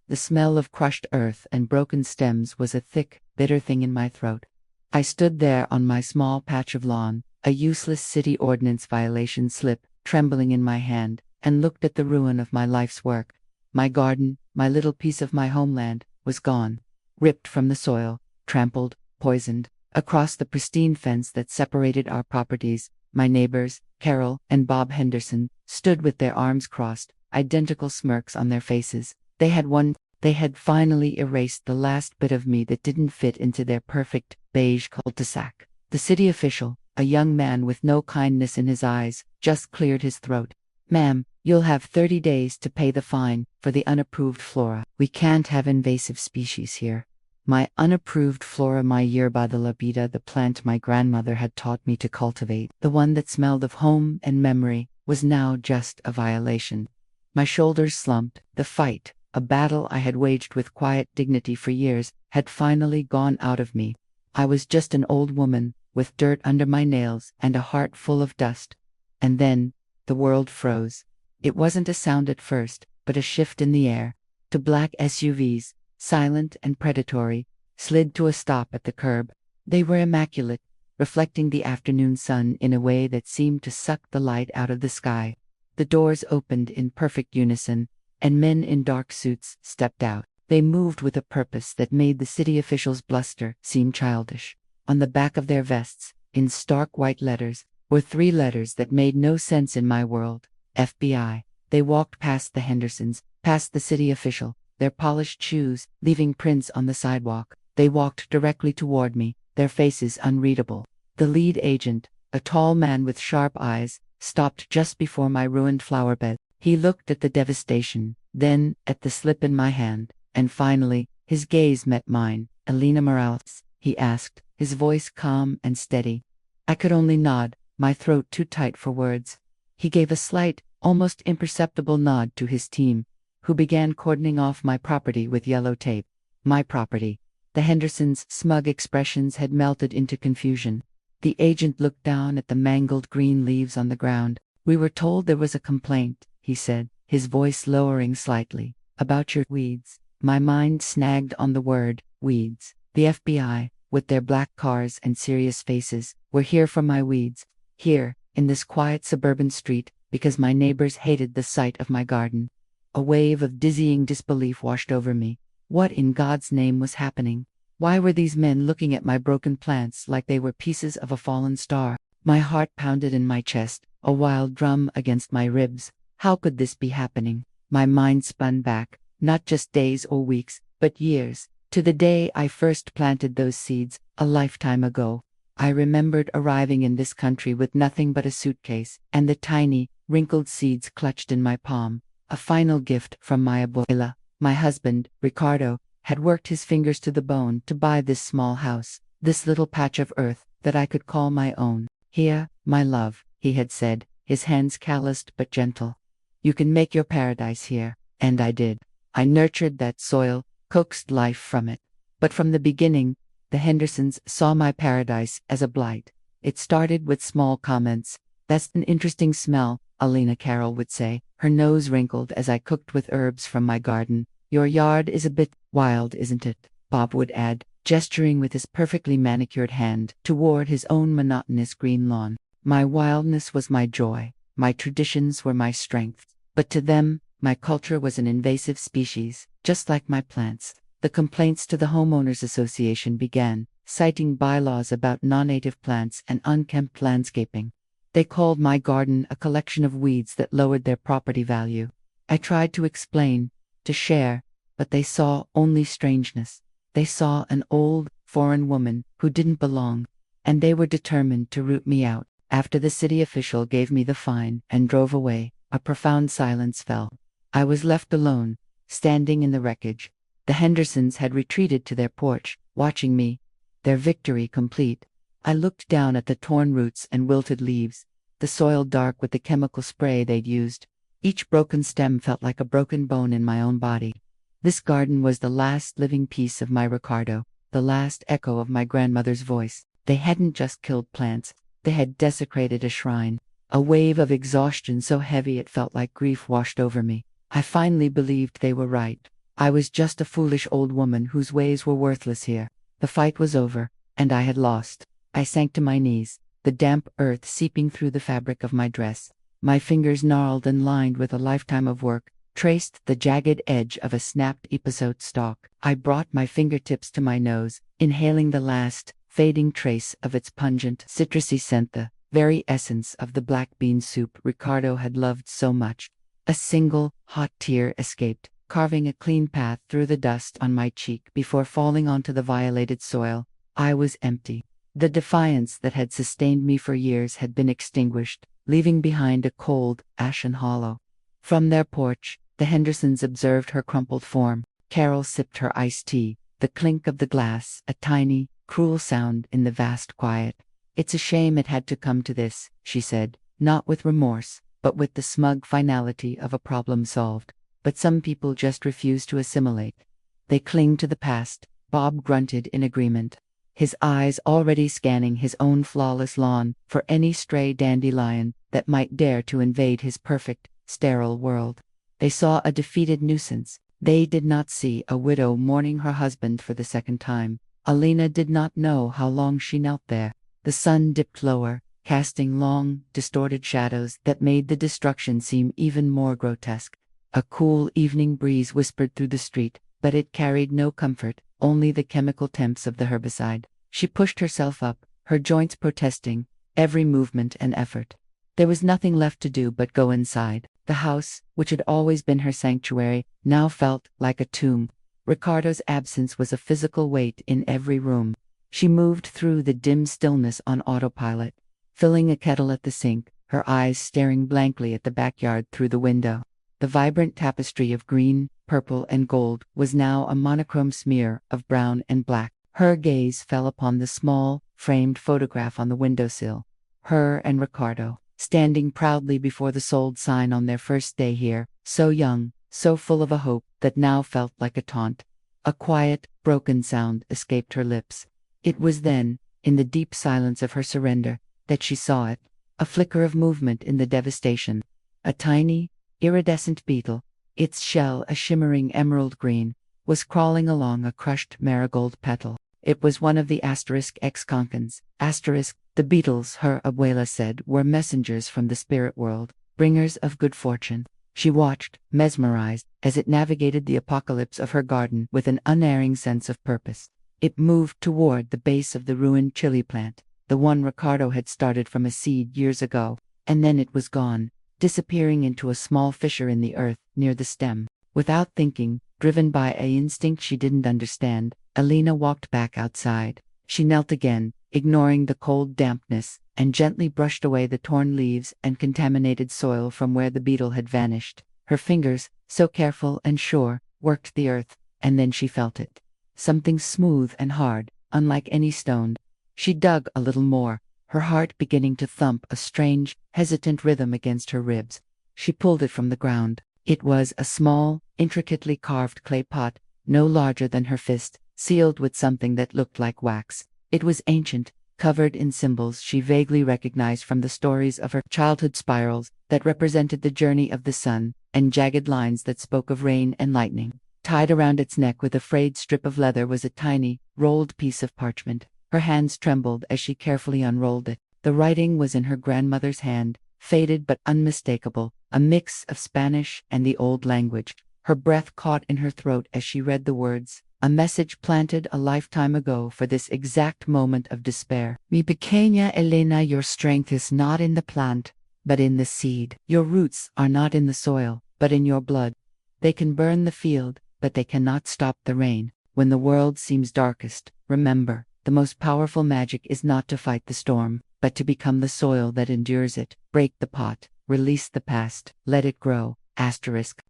The smell of crushed earth and broken stems was a thick, bitter thing in my throat. I stood there on my small patch of lawn, a useless city ordinance violation slip trembling in my hand, and looked at the ruin of my life's work. My garden, my little piece of my homeland, was gone. Ripped from the soil, trampled, poisoned. Across the pristine fence that separated our properties, my neighbors, Carol and Bob Henderson, stood with their arms crossed, identical smirks on their faces. They had finally erased the last bit of me that didn't fit into their perfect, beige cul-de-sac. The city official, a young man with no kindness in his eyes, just cleared his throat. "Ma'am, you'll have 30 days to pay the fine for the unapproved flora. We can't have invasive species here." My unapproved flora, my yerba de la vida, the plant my grandmother had taught me to cultivate, the one that smelled of home and memory, was now just a violation. My shoulders slumped. The fight, a battle I had waged with quiet dignity for years, had finally gone out of me. I was just an old woman, with dirt under my nails and a heart full of dust. And then, the world froze. It wasn't a sound at first, but a shift in the air. Two black SUVs, silent and predatory, slid to a stop at the curb. They were immaculate, reflecting the afternoon sun in a way that seemed to suck the light out of the sky. The doors opened in perfect unison, and men in dark suits stepped out. They moved with a purpose that made the city officials' bluster seem childish. On the back of their vests, in stark white letters, were 3 letters that made no sense in my world: FBI. They walked past the Hendersons, past the city official, their polished shoes leaving prints on the sidewalk. They walked directly toward me, their faces unreadable. The lead agent, a tall man with sharp eyes, stopped just before my ruined flower bed. He looked at the devastation, then at the slip in my hand, and finally, his gaze met mine. "Elena Morales?" he asked, his voice calm and steady. I could only nod, my throat too tight for words. He gave a slight, almost imperceptible nod to his team, who began cordoning off my property with yellow tape. My property. The Hendersons' smug expressions had melted into confusion. The agent looked down at the mangled green leaves on the ground. "We were told there was a complaint," he said, his voice lowering slightly, "about your weeds." My mind snagged on the word, weeds. The FBI, with their black cars and serious faces, were here for my weeds. Here, in this quiet suburban street, because my neighbors hated the sight of my garden. A wave of dizzying disbelief washed over me. What in God's name was happening? Why were these men looking at my broken plants like they were pieces of a fallen star? My heart pounded in my chest, a wild drum against my ribs. How could this be happening? My mind spun back, not just days or weeks, but years, to the day I first planted those seeds, a lifetime ago. I remembered arriving in this country with nothing but a suitcase, and the tiny, wrinkled seeds clutched in my palm. A final gift from my abuela. My husband, Ricardo, had worked his fingers to the bone to buy this small house, this little patch of earth that I could call my own. "Here, my love," he had said, his hands calloused but gentle. "You can make your paradise here." And I did. I nurtured that soil, coaxed life from it. But from the beginning, the Hendersons saw my paradise as a blight. It started with small comments. "That's an interesting smell," Alina Carol would say, her nose wrinkled as I cooked with herbs from my garden. "Your yard is a bit wild, isn't it?" Bob would add, gesturing with his perfectly manicured hand toward his own monotonous green lawn. My wildness was my joy. My traditions were my strength. But to them, my culture was an invasive species, just like my plants. The complaints to the Homeowners Association began, citing bylaws about non-native plants and unkempt landscaping. They called my garden a collection of weeds that lowered their property value. I tried to explain, to share, but they saw only strangeness. They saw an old, foreign woman who didn't belong, and they were determined to root me out. After the city official gave me the fine and drove away, a profound silence fell. I was left alone, standing in the wreckage. The Hendersons had retreated to their porch, watching me, their victory complete. I looked down at the torn roots and wilted leaves, the soil dark with the chemical spray they'd used. Each broken stem felt like a broken bone in my own body. This garden was the last living piece of my Ricardo, the last echo of my grandmother's voice. They hadn't just killed plants, they had desecrated a shrine. A wave of exhaustion so heavy it felt like grief washed over me. I finally believed they were right. I was just a foolish old woman whose ways were worthless here. The fight was over, and I had lost. I sank to my knees, the damp earth seeping through the fabric of my dress. My fingers, gnarled and lined with a lifetime of work, traced the jagged edge of a snapped episode stalk. I brought my fingertips to my nose, inhaling the last, fading trace of its pungent, citrusy scent, the very essence of the black bean soup Ricardo had loved so much. A single, hot tear escaped, carving a clean path through the dust on my cheek before falling onto the violated soil. I was empty. The defiance that had sustained me for years had been extinguished, leaving behind a cold, ashen hollow. From their porch, the Hendersons observed her crumpled form. Carol sipped her iced tea, the clink of the glass, a tiny, cruel sound in the vast quiet. "It's a shame it had to come to this," she said, not with remorse, but with the smug finality of a problem solved. "But some people just refuse to assimilate. They cling to the past." Bob grunted in agreement, his eyes already scanning his own flawless lawn for any stray dandelion that might dare to invade his perfect, sterile world. They saw a defeated nuisance. They did not see a widow mourning her husband for the second time. Alina did not know how long she knelt there. The sun dipped lower, casting long, distorted shadows that made the destruction seem even more grotesque. A cool evening breeze whispered through the street, but it carried no comfort, only the chemical temps of the herbicide. She pushed herself up, her joints protesting, every movement an effort. There was nothing left to do but go inside. The house, which had always been her sanctuary, now felt like a tomb. Ricardo's absence was a physical weight in every room. She moved through the dim stillness on autopilot, filling a kettle at the sink, her eyes staring blankly at the backyard through the window. The vibrant tapestry of green, purple, and gold was now a monochrome smear of brown and black. Her gaze fell upon the small, framed photograph on the windowsill. Her and Ricardo, standing proudly before the sold sign on their first day here, so young, so full of a hope that now felt like a taunt. A quiet, broken sound escaped her lips. It was then, in the deep silence of her surrender, that she saw it, a flicker of movement in the devastation. A tiny, iridescent beetle, its shell a shimmering emerald green, was crawling along a crushed marigold petal. It was one of the *ex-concans. The beetles, her abuela said, were messengers from the spirit world, bringers of good fortune. She watched, mesmerized, as it navigated the apocalypse of her garden with an unerring sense of purpose. It moved toward the base of the ruined chili plant, the one Ricardo had started from a seed years ago, and then it was gone, disappearing into a small fissure in the earth near the stem. Without thinking, driven by an instinct she didn't understand, Alina walked back outside. She knelt again, ignoring the cold dampness, and gently brushed away the torn leaves and contaminated soil from where the beetle had vanished. Her fingers, so careful and sure, worked the earth, and then she felt it. Something smooth and hard, unlike any stone. She dug a little more, her heart beginning to thump a strange, hesitant rhythm against her ribs. She pulled it from the ground. It was a small, intricately carved clay pot, no larger than her fist, sealed with something that looked like wax. It was ancient, covered in symbols she vaguely recognized from the stories of her childhood, spirals that represented the journey of the sun, and jagged lines that spoke of rain and lightning. Tied around its neck with a frayed strip of leather was a tiny, rolled piece of parchment. Her hands trembled as she carefully unrolled it. The writing was in her grandmother's hand, faded but unmistakable, a mix of Spanish and the old language. Her breath caught in her throat as she read the words, a message planted a lifetime ago for this exact moment of despair. Mi pequeña Elena, your strength is not in the plant, but in the seed. Your roots are not in the soil, but in your blood. They can burn the field, but they cannot stop the rain. When the world seems darkest, remember, the most powerful magic is not to fight the storm, but to become the soil that endures it. Break the pot, release the past, let it grow.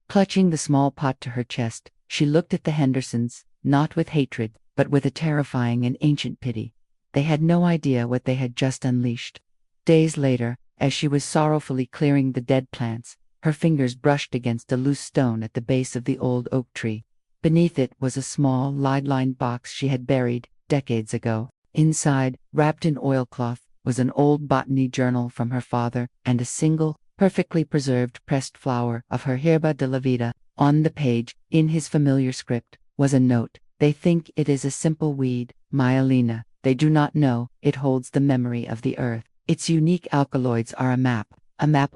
Clutching the small pot to her chest, she looked at the Hendersons, not with hatred, but with a terrifying and ancient pity. They had no idea what they had just unleashed. Days later, as she was sorrowfully clearing the dead plants, her fingers brushed against a loose stone at the base of the old oak tree. Beneath it was a small, lead-lined box she had buried decades ago. Inside, wrapped in oilcloth, was an old botany journal from her father and a single, perfectly preserved pressed flower of her Herba de la Vida. On the page, in his familiar script, was a note. They think it is a simple weed, my Alina. They do not know it holds the memory of the earth. Its unique alkaloids are a map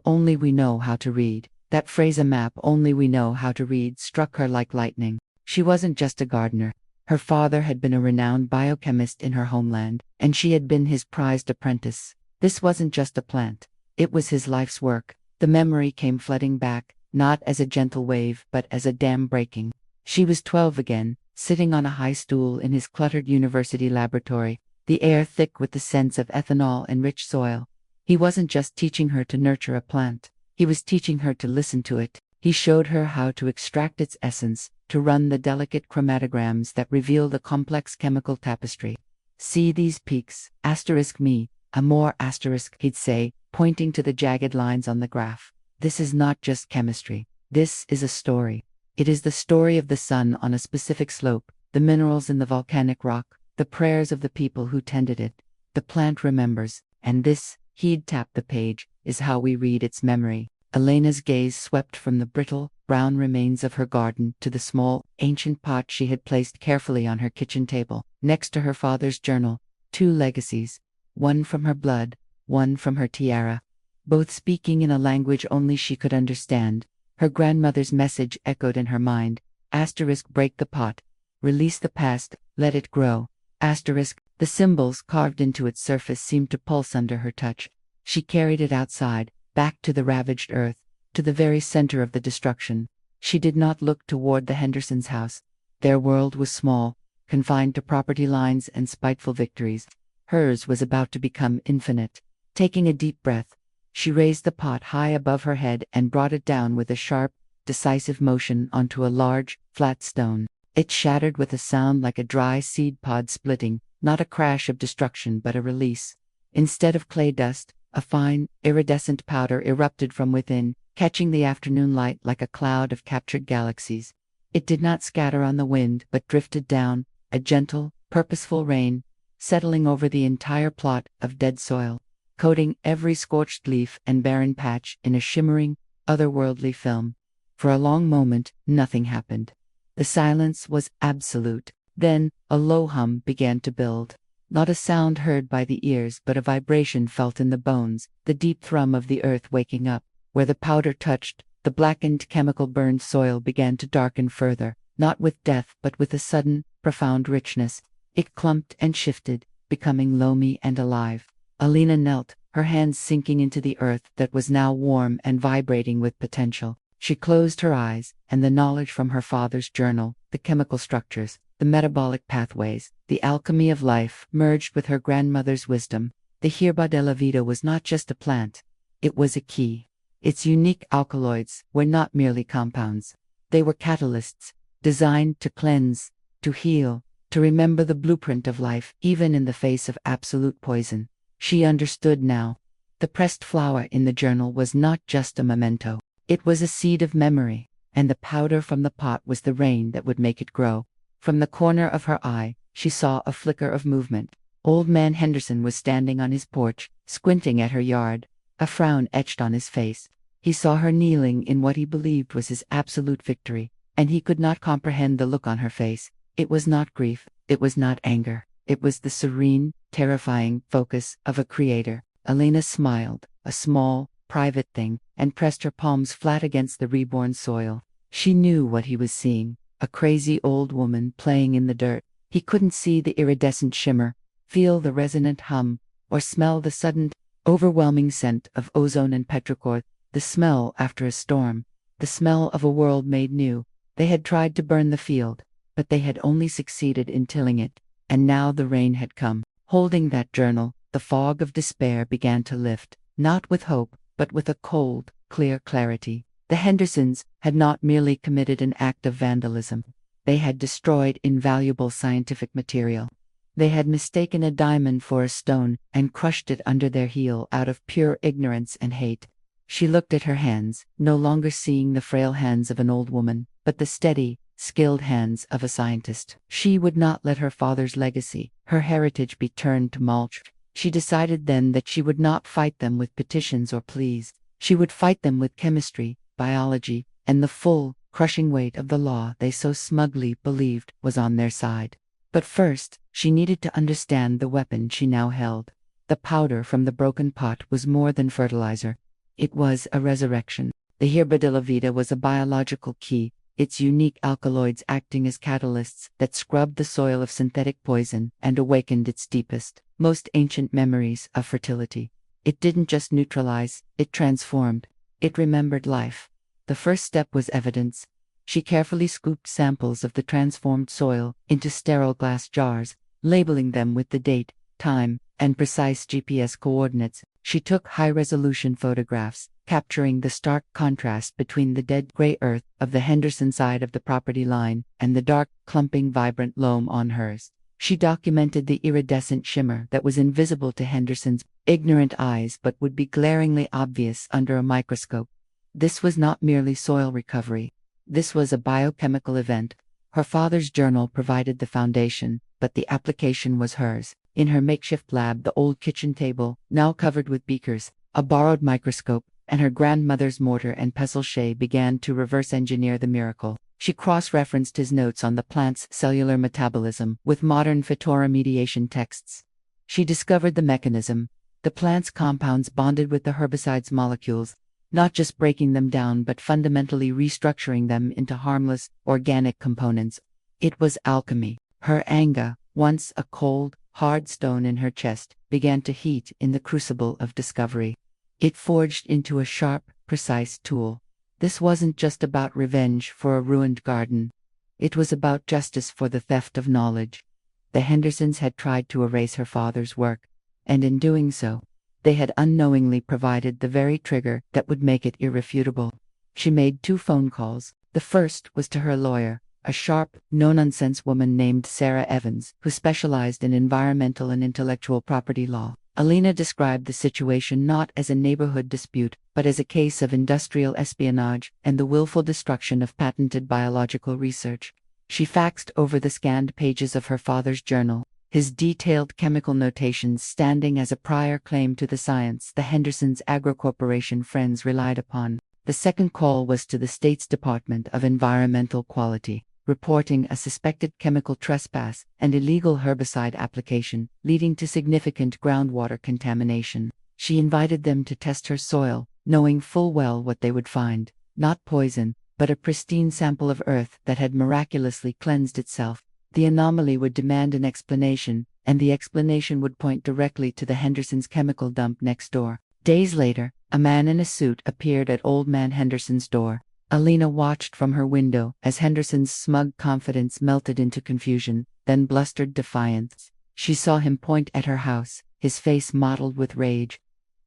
only we know how to read. That phrase, a map only we know how to read, struck her like lightning. She wasn't just a gardener. Her father had been a renowned biochemist in her homeland, and she had been his prized apprentice. This wasn't just a plant. It was his life's work. The memory came flooding back, not as a gentle wave, but as a dam breaking. She was 12 again, sitting on a high stool in his cluttered university laboratory, the air thick with the scents of ethanol and rich soil. He wasn't just teaching her to nurture a plant. He was teaching her to listen to it. He showed her how to extract its essence, to run the delicate chromatograms that reveal the complex chemical tapestry. See these peaks, asterisk me, a more asterisk, he'd say, pointing to the jagged lines on the graph. This is not just chemistry. This is a story. It is the story of the sun on a specific slope, the minerals in the volcanic rock, the prayers of the people who tended it. The plant remembers, and this, he'd tap the page, is how we read its memory. Elena's gaze swept from the brittle, brown remains of her garden to the small, ancient pot she had placed carefully on her kitchen table, next to her father's journal. 2 legacies, one from her blood, one from her tiara, both speaking in a language only she could understand. Her grandmother's message echoed in her mind. Asterisk, break the pot. Release the past, let it grow. Asterisk, the symbols carved into its surface seemed to pulse under her touch. She carried it outside, back to the ravaged earth, to the very center of the destruction. She did not look toward the Hendersons' house. Their world was small, confined to property lines and spiteful victories. Hers was about to become infinite. Taking a deep breath, she raised the pot high above her head and brought it down with a sharp, decisive motion onto a large, flat stone. It shattered with a sound like a dry seed pod splitting, not a crash of destruction but a release. Instead of clay dust, a fine, iridescent powder erupted from within, catching the afternoon light like a cloud of captured galaxies. It did not scatter on the wind but drifted down, a gentle, purposeful rain, settling over the entire plot of dead soil, coating every scorched leaf and barren patch in a shimmering, otherworldly film. For a long moment, nothing happened. The silence was absolute. Then, a low hum began to build. Not a sound heard by the ears, but a vibration felt in the bones, the deep thrum of the earth waking up. Where the powder touched, the blackened, chemical-burned soil began to darken further, not with death but with a sudden, profound richness. It clumped and shifted, becoming loamy and alive. Alina knelt, her hands sinking into the earth that was now warm and vibrating with potential. She closed her eyes, and the knowledge from her father's journal, the chemical structures, the metabolic pathways, the alchemy of life, merged with her grandmother's wisdom. The hierba de la vida was not just a plant. It was a key. Its unique alkaloids were not merely compounds. They were catalysts, designed to cleanse, to heal, to remember the blueprint of life, even in the face of absolute poison. She understood now. The pressed flower in the journal was not just a memento. It was a seed of memory, and the powder from the pot was the rain that would make it grow. From the corner of her eye, she saw a flicker of movement. Old Man Henderson was standing on his porch, squinting at her yard, a frown etched on his face. He saw her kneeling in what he believed was his absolute victory, and he could not comprehend the look on her face. It was not grief, it was not anger, it was the serene, terrifying focus of a creator. Elena smiled, a small, private thing, and pressed her palms flat against the reborn soil. She knew what he was seeing, a crazy old woman playing in the dirt. He couldn't see the iridescent shimmer, feel the resonant hum, or smell the sudden, overwhelming scent of ozone and petrichor, the smell after a storm, the smell of a world made new. They had tried to burn the field, but they had only succeeded in tilling it, and now the rain had come. Holding that journal, the fog of despair began to lift, not with hope, but with a cold, clear clarity. The Hendersons had not merely committed an act of vandalism. They had destroyed invaluable scientific material. They had mistaken a diamond for a stone and crushed it under their heel out of pure ignorance and hate. She looked at her hands, no longer seeing the frail hands of an old woman, but the steady, skilled hands of a scientist. She would not let her father's legacy, her heritage, be turned to mulch. She decided then that she would not fight them with petitions or pleas. She would fight them with chemistry, biology, and the full, crushing weight of the law they so smugly believed was on their side. But first, she needed to understand the weapon she now held. The powder from the broken pot was more than fertilizer. It was a resurrection. The Herba de la Vida was a biological key, its unique alkaloids acting as catalysts that scrubbed the soil of synthetic poison and awakened its deepest, most ancient memories of fertility. It didn't just neutralize, it transformed. It remembered life. The first step was evidence. She carefully scooped samples of the transformed soil into sterile glass jars, labeling them with the date, time, and precise GPS coordinates. She took high-resolution photographs, capturing the stark contrast between the dead gray earth of the Henderson side of the property line and the dark, clumping, vibrant loam on hers. She documented the iridescent shimmer that was invisible to Henderson's ignorant eyes but would be glaringly obvious under a microscope. This was not merely soil recovery. This was a biochemical event. Her father's journal provided the foundation, but the application was hers. In her makeshift lab, the old kitchen table, now covered with beakers, a borrowed microscope, and her grandmother's mortar and pestle shay began to reverse engineer the miracle. She cross-referenced his notes on the plant's cellular metabolism with modern phytoremediation texts. She discovered the mechanism. The plant's compounds bonded with the herbicide's molecules, not just breaking them down but fundamentally restructuring them into harmless, organic components. It was alchemy. Her anger, once a cold, hard stone in her chest, began to heat in the crucible of discovery. It forged into a sharp, precise tool. This wasn't just about revenge for a ruined garden. It was about justice for the theft of knowledge. The Hendersons had tried to erase her father's work, and in doing so, they had unknowingly provided the very trigger that would make it irrefutable. She made 2 phone calls. The first was to her lawyer, a sharp, no-nonsense woman named Sarah Evans, who specialized in environmental and intellectual property law. Alina described the situation not as a neighborhood dispute, but as a case of industrial espionage and the willful destruction of patented biological research. She faxed over the scanned pages of her father's journal, his detailed chemical notations standing as a prior claim to the science the Henderson's agro-corporation friends relied upon. The second call was to the state's Department of Environmental Quality, reporting a suspected chemical trespass and illegal herbicide application, leading to significant groundwater contamination. She invited them to test her soil, knowing full well what they would find: not poison, but a pristine sample of earth that had miraculously cleansed itself. The anomaly would demand an explanation, and the explanation would point directly to the Hendersons' chemical dump next door. Days later, a man in a suit appeared at Old Man Henderson's door. Alina watched from her window as Henderson's smug confidence melted into confusion, then blustered defiance. She saw him point at her house, his face mottled with rage.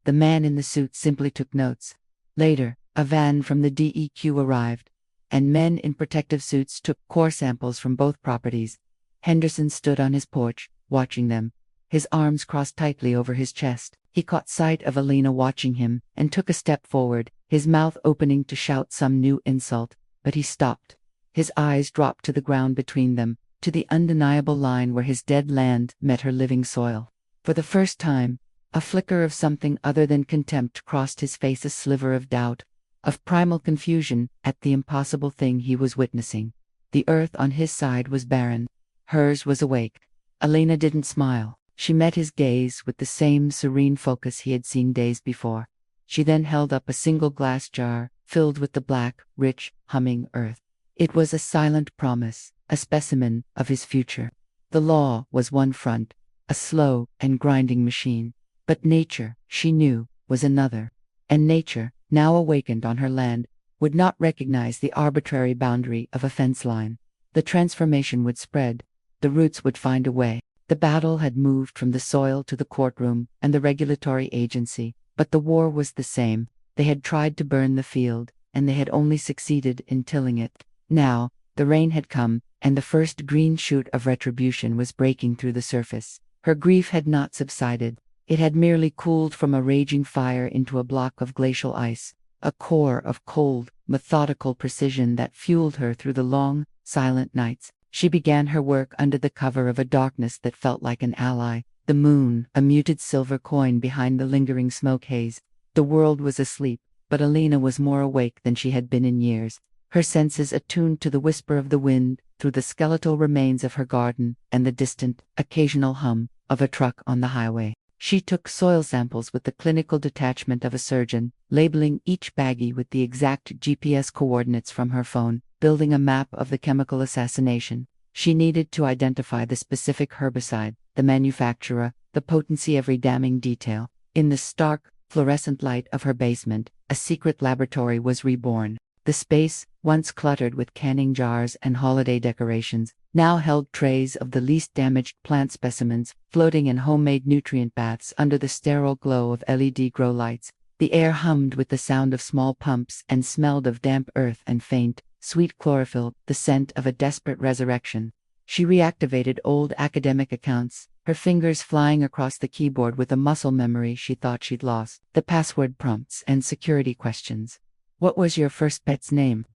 The man in the suit simply took notes. Later, a van from the DEQ arrived, and men in protective suits took core samples from both properties. Henderson stood on his porch, watching them, his arms crossed tightly over his chest. He caught sight of Alina watching him and took a step forward, his mouth opening to shout some new insult, but he stopped. His eyes dropped to the ground between them, to the undeniable line where his dead land met her living soil. For the first time, a flicker of something other than contempt crossed his face, a sliver of doubt, of primal confusion at the impossible thing he was witnessing. The earth on his side was barren. Hers was awake. Alina didn't smile. She met his gaze with the same serene focus he had seen days before. She then held up a single glass jar, filled with the black, rich, humming earth. It was a silent promise, a specimen of his future. The law was one front, a slow and grinding machine. But nature, she knew, was another. And nature, now awakened on her land, would not recognize the arbitrary boundary of a fence line. The transformation would spread. The roots would find a way. The battle had moved from the soil to the courtroom and the regulatory agency, but the war was the same. They had tried to burn the field, and they had only succeeded in tilling it. Now, the rain had come, and the first green shoot of retribution was breaking through the surface. Her grief had not subsided. It had merely cooled from a raging fire into a block of glacial ice, a core of cold, methodical precision that fueled her through the long, silent nights. She began her work under the cover of a darkness that felt like an ally. The moon, a muted silver coin behind the lingering smoke haze. The world was asleep, but Alina was more awake than she had been in years. her senses attuned to the whisper of the wind through the skeletal remains of her garden and the distant, occasional hum of a truck on the highway. She took soil samples with the clinical detachment of a surgeon, labeling each baggie with the exact GPS coordinates from her phone, building a map of the chemical assassination. She needed to identify the specific herbicide, the manufacturer, the potency, every damning detail. In the stark, fluorescent light of her basement, a secret laboratory was reborn. The space, once cluttered with canning jars and holiday decorations, now held trays of the least damaged plant specimens floating in homemade nutrient baths under the sterile glow of LED grow lights. The air hummed with the sound of small pumps and smelled of damp earth and faint, sweet chlorophyll, the scent of a desperate resurrection. She reactivated old academic accounts, her fingers flying across the keyboard with a muscle memory she thought she'd lost. The password prompts and security questions. What was your first pet's name?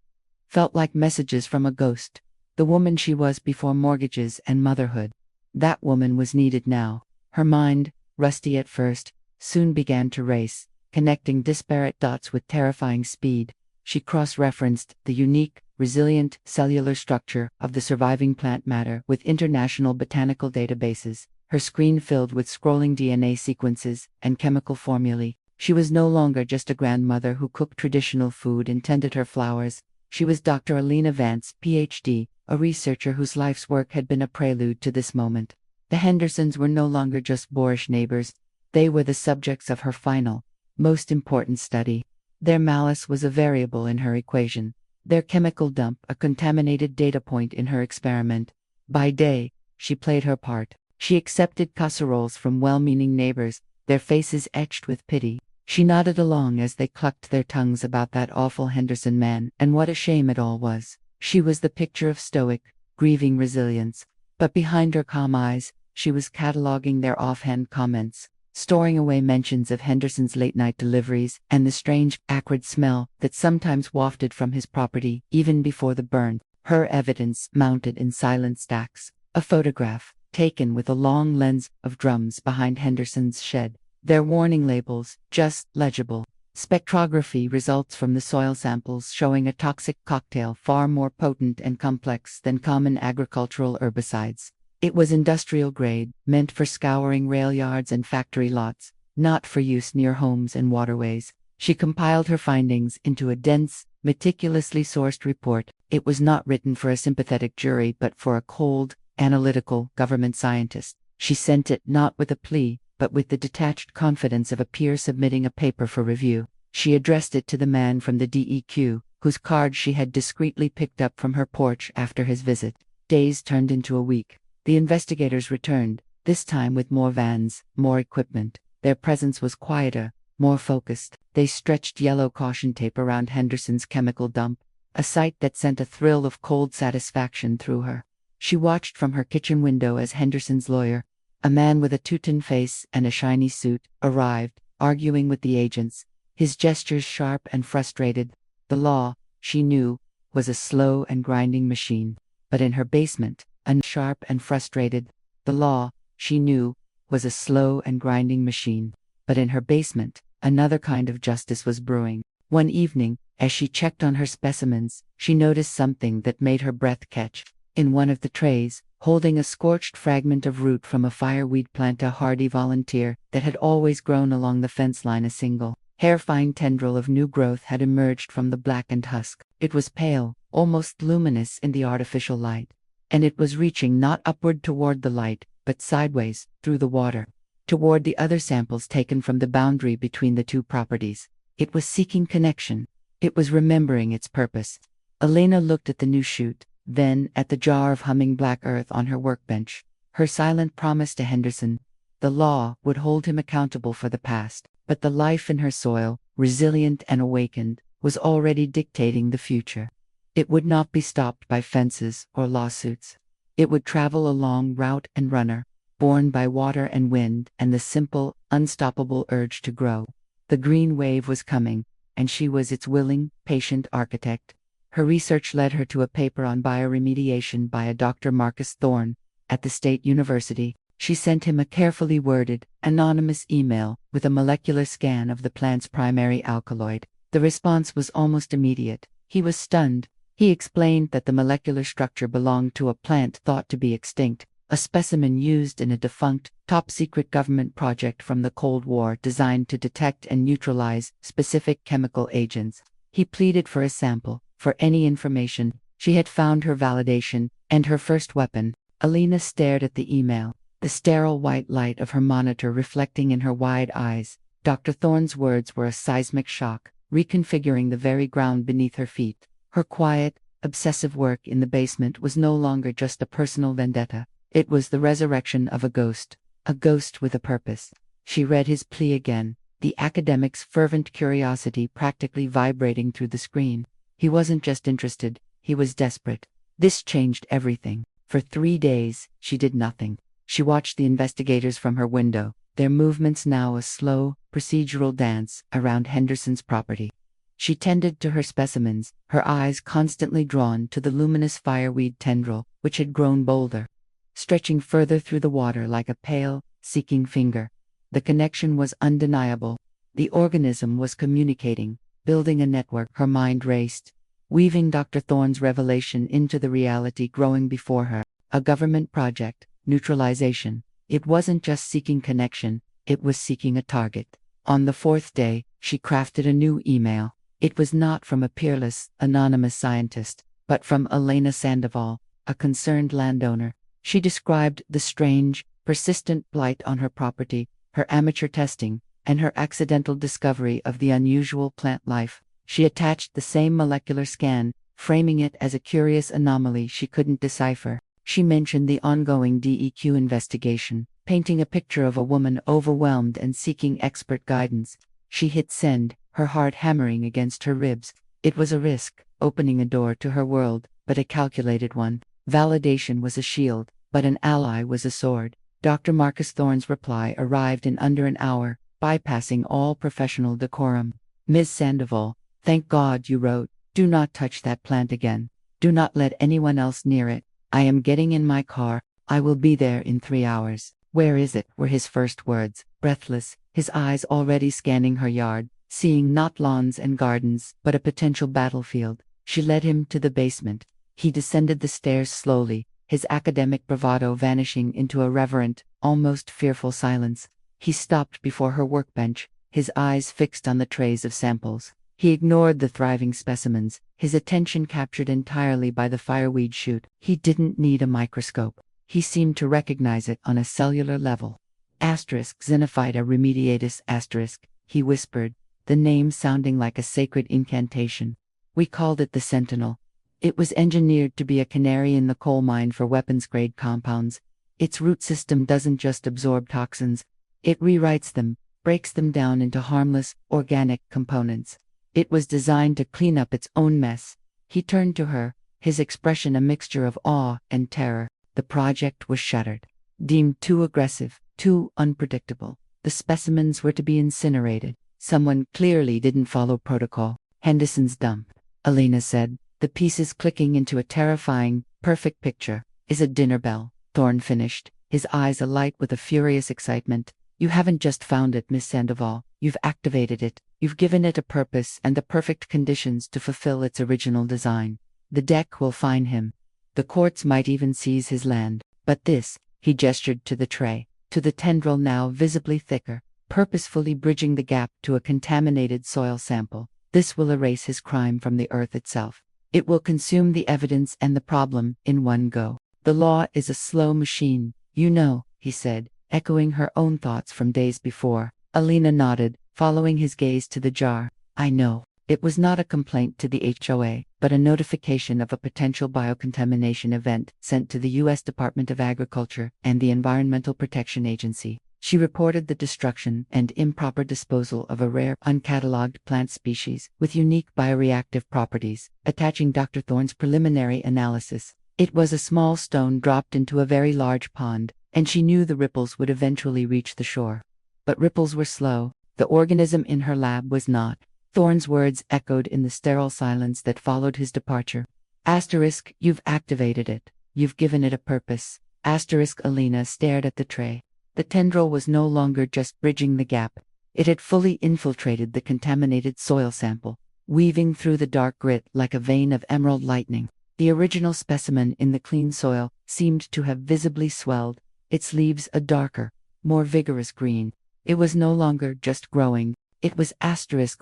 Felt like messages from a ghost. The woman she was before mortgages and motherhood. That woman was needed now. Her mind, rusty at first, soon began to race, connecting disparate dots with terrifying speed. She cross-referenced the unique, resilient cellular structure of the surviving plant matter with international botanical databases, her screen filled with scrolling DNA sequences and chemical formulae. She was no longer just a grandmother who cooked traditional food and tended her flowers. She was Dr. Alina Vance, Ph.D., a researcher whose life's work had been a prelude to this moment. The Hendersons were no longer just boorish neighbors. They were the subjects of her final, most important study. Their malice was a variable in her equation, their chemical dump a contaminated data point in her experiment. By day, she played her part. She accepted casseroles from well-meaning neighbors, their faces etched with pity. She nodded along as they clucked their tongues about that awful Henderson man and what a shame it all was. She was the picture of stoic, grieving resilience. But behind her calm eyes, she was cataloging their offhand comments, storing away mentions of Henderson's late-night deliveries and the strange, acrid smell that sometimes wafted from his property even before the burn. Her evidence mounted in silent stacks. A photograph, taken with a long lens of drums behind Henderson's shed. Their warning labels, just legible. Spectrography results from the soil samples showing a toxic cocktail far more potent and complex than common agricultural herbicides. It was industrial grade, meant for scouring rail yards and factory lots, not for use near homes and waterways. She compiled her findings into a dense, meticulously sourced report. It was not written for a sympathetic jury but for a cold, analytical government scientist. She sent it not with a plea, but with the detached confidence of a peer submitting a paper for review. She addressed it to the man from the DEQ, whose card she had discreetly picked up from her porch after his visit. Days turned into a week. The investigators returned, this time with more vans, more equipment. Their presence was quieter, more focused. They stretched yellow caution tape around Henderson's chemical dump, a sight that sent a thrill of cold satisfaction through her. She watched from her kitchen window as Henderson's lawyer, a man with a Teuton face and a shiny suit, arrived, arguing with the agents, his gestures sharp and frustrated. The law, she knew, was a slow and grinding machine. But in her basement, sharp and frustrated. The law, she knew, was a slow and grinding machine. But in her basement, another kind of justice was brewing. One evening, as she checked on her specimens, she noticed something that made her breath catch. In one of the trays, holding a scorched fragment of root from a fireweed plant, a hardy volunteer that had always grown along the fence line, a single, hair-fine tendril of new growth had emerged from the blackened husk. It was pale, almost luminous in the artificial light. And it was reaching not upward toward the light, but sideways, through the water, toward the other samples taken from the boundary between the two properties. It was seeking connection. It was remembering its purpose. Elena looked at the new shoot, then at the jar of humming black earth on her workbench. Her silent promise to Henderson. The law would hold him accountable for the past, but the life in her soil, resilient and awakened, was already dictating the future. It would not be stopped by fences or lawsuits. It would travel along route and runner, borne by water and wind and the simple, unstoppable urge to grow. The green wave was coming, and she was its willing, patient architect. Her research led her to a paper on bioremediation by a Dr. Marcus Thorne at the State University. She sent him a carefully worded, anonymous email with a molecular scan of the plant's primary alkaloid. The response was almost immediate. He was stunned. He explained that the molecular structure belonged to a plant thought to be extinct, a specimen used in a defunct, top-secret government project from the Cold War designed to detect and neutralize specific chemical agents. He pleaded for a sample, for any information. She had found her validation, and her first weapon. Alina stared at the email, the sterile white light of her monitor reflecting in her wide eyes. Dr. Thorne's words were a seismic shock, reconfiguring the very ground beneath her feet. Her quiet, obsessive work in the basement was no longer just a personal vendetta. It was the resurrection of a ghost with a purpose. She read his plea again, the academic's fervent curiosity practically vibrating through the screen. He wasn't just interested, he was desperate. This changed everything. For 3 days, she did nothing. She watched the investigators from her window, their movements now a slow, procedural dance around Henderson's property. She tended to her specimens, her eyes constantly drawn to the luminous fireweed tendril, which had grown bolder, stretching further through the water like a pale, seeking finger. The connection was undeniable. The organism was communicating, building a network. Her mind raced, weaving Dr. Thorne's revelation into the reality growing before her. A government project, neutralization. It wasn't just seeking connection, it was seeking a target. On the 4th day, she crafted a new email. It was not from a peerless, anonymous scientist, but from Elena Sandoval, a concerned landowner. She described the strange, persistent blight on her property, her amateur testing, and her accidental discovery of the unusual plant life. She attached the same molecular scan, framing it as a curious anomaly she couldn't decipher. She mentioned the ongoing DEQ investigation, painting a picture of a woman overwhelmed and seeking expert guidance. She hit send, her heart hammering against her ribs. It was a risk, opening a door to her world, but a calculated one. Validation was a shield, but an ally was a sword. Dr. Marcus Thorne's reply arrived in under an hour, bypassing all professional decorum. Ms. Sandoval, thank God you wrote. Do not touch that plant again. Do not let anyone else near it. I am getting in my car. I will be there in 3 hours. Where is it? Were his first words, breathless, his eyes already scanning her yard, seeing not lawns and gardens, but a potential battlefield. She led him to the basement. He descended the stairs slowly, his academic bravado vanishing into a reverent, almost fearful silence. He stopped before her workbench, his eyes fixed on the trays of samples. He ignored the thriving specimens, his attention captured entirely by the fireweed shoot. He didn't need a microscope. He seemed to recognize it on a cellular level. Xenophyta remediatus *, he whispered, the name sounding like a sacred incantation. We called it the Sentinel. It was engineered to be a canary in the coal mine for weapons-grade compounds. Its root system doesn't just absorb toxins, it rewrites them, breaks them down into harmless, organic components. It was designed to clean up its own mess. He turned to her, his expression a mixture of awe and terror. The project was shuttered. Deemed too aggressive, too unpredictable. The specimens were to be incinerated. Someone clearly didn't follow protocol. Henderson's dump, Alina said, the pieces clicking into a terrifying, perfect picture. Is a dinner bell, Thorne finished, his eyes alight with a furious excitement. You haven't just found it, Miss Sandoval. You've activated it. You've given it a purpose and the perfect conditions to fulfill its original design. The deck will find him. The courts might even seize his land. But this, he gestured to the tray, to the tendril now visibly thicker, purposefully bridging the gap to a contaminated soil sample. This will erase his crime from the earth itself. It will consume the evidence and the problem in one go. The law is a slow machine, you know, he said, echoing her own thoughts from days before. Alina nodded, following his gaze to the jar. I know. It was not a complaint to the HOA, but a notification of a potential biocontamination event sent to the U.S. Department of Agriculture and the Environmental Protection Agency. She reported the destruction and improper disposal of a rare, uncatalogued plant species with unique bioreactive properties, attaching Dr. Thorne's preliminary analysis. It was a small stone dropped into a very large pond, and she knew the ripples would eventually reach the shore. But ripples were slow. The organism in her lab was not. Thorne's words echoed in the sterile silence that followed his departure. You've activated it. You've given it a purpose. Alina stared at the tray. The tendril was no longer just bridging the gap. It had fully infiltrated the contaminated soil sample. weaving through the dark grit like a vein of emerald lightning. The original specimen in the clean soil seemed to have visibly swelled, its leaves a darker, more vigorous green. It was no longer just growing, it was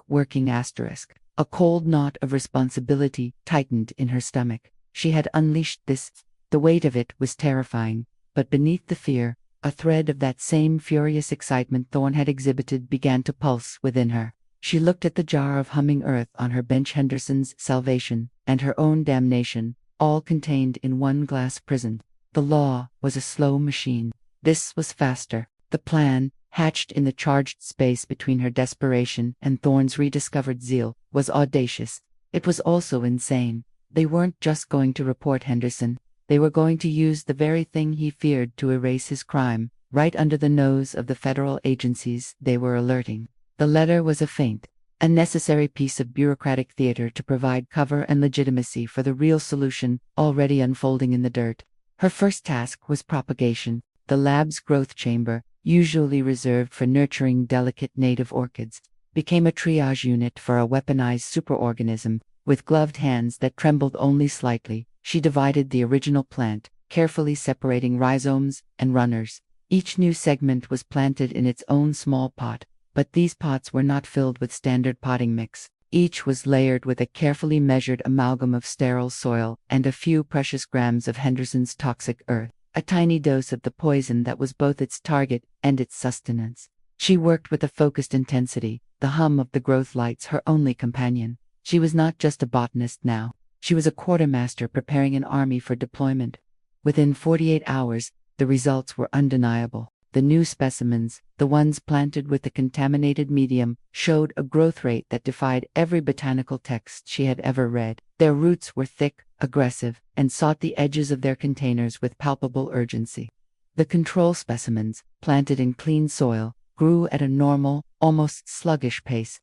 working. A cold knot of responsibility tightened in her stomach. She had unleashed this. The weight of it was terrifying, but beneath the fear, a thread of that same furious excitement Thorn had exhibited began to pulse within her. She looked at the jar of humming earth on her bench, Henderson's salvation, and her own damnation, all contained in one glass prison. The law was a slow machine. This was faster. The plan, hatched in the charged space between her desperation and Thorn's rediscovered zeal, was audacious. It was also insane. They weren't just going to report Henderson. They were going to use the very thing he feared to erase his crime, right under the nose of the federal agencies they were alerting. The letter was a feint, a necessary piece of bureaucratic theater to provide cover and legitimacy for the real solution already unfolding in the dirt. Her first task was propagation. The lab's growth chamber, usually reserved for nurturing delicate native orchids, became a triage unit for a weaponized superorganism. With gloved hands that trembled only slightly, she divided the original plant, carefully separating rhizomes and runners. Each new segment was planted in its own small pot, but these pots were not filled with standard potting mix. Each was layered with a carefully measured amalgam of sterile soil and a few precious grams of Henderson's toxic earth, a tiny dose of the poison that was both its target and its sustenance. She worked with a focused intensity, the hum of the growth lights her only companion. She was not just a botanist now. She was a quartermaster preparing an army for deployment. Within 48 hours, the results were undeniable. The new specimens, the ones planted with the contaminated medium, showed a growth rate that defied every botanical text she had ever read. Their roots were thick, aggressive, and sought the edges of their containers with palpable urgency. The control specimens, planted in clean soil, grew at a normal, almost sluggish pace.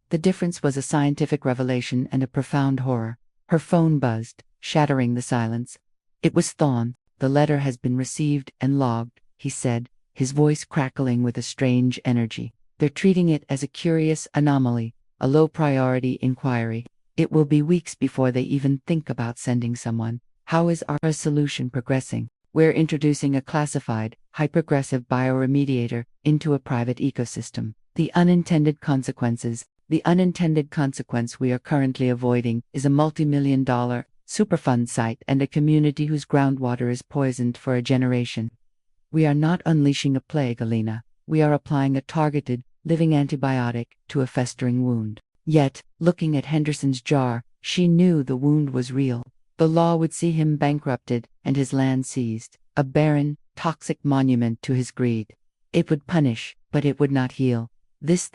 The difference was a scientific revelation and a profound horror. Her phone buzzed, shattering the silence. It was Thorn. "The letter has been received and logged," he said, his voice crackling with a strange energy. "They're treating it as a curious anomaly, a low-priority inquiry. It will be weeks before they even think about sending someone. How is our solution progressing? We're introducing a classified, hyperaggressive bioremediator into a private ecosystem. The unintended consequence we are currently avoiding is a multi-million-dollar Superfund site and a community whose groundwater is poisoned for a generation. We are not unleashing a plague, Alina. We are applying a targeted, living antibiotic to a festering wound." Yet, looking at Henderson's jar, she knew the wound was real. The law would see him bankrupted and his land seized, a barren, toxic monument to his greed. It would punish, but it would not heal. This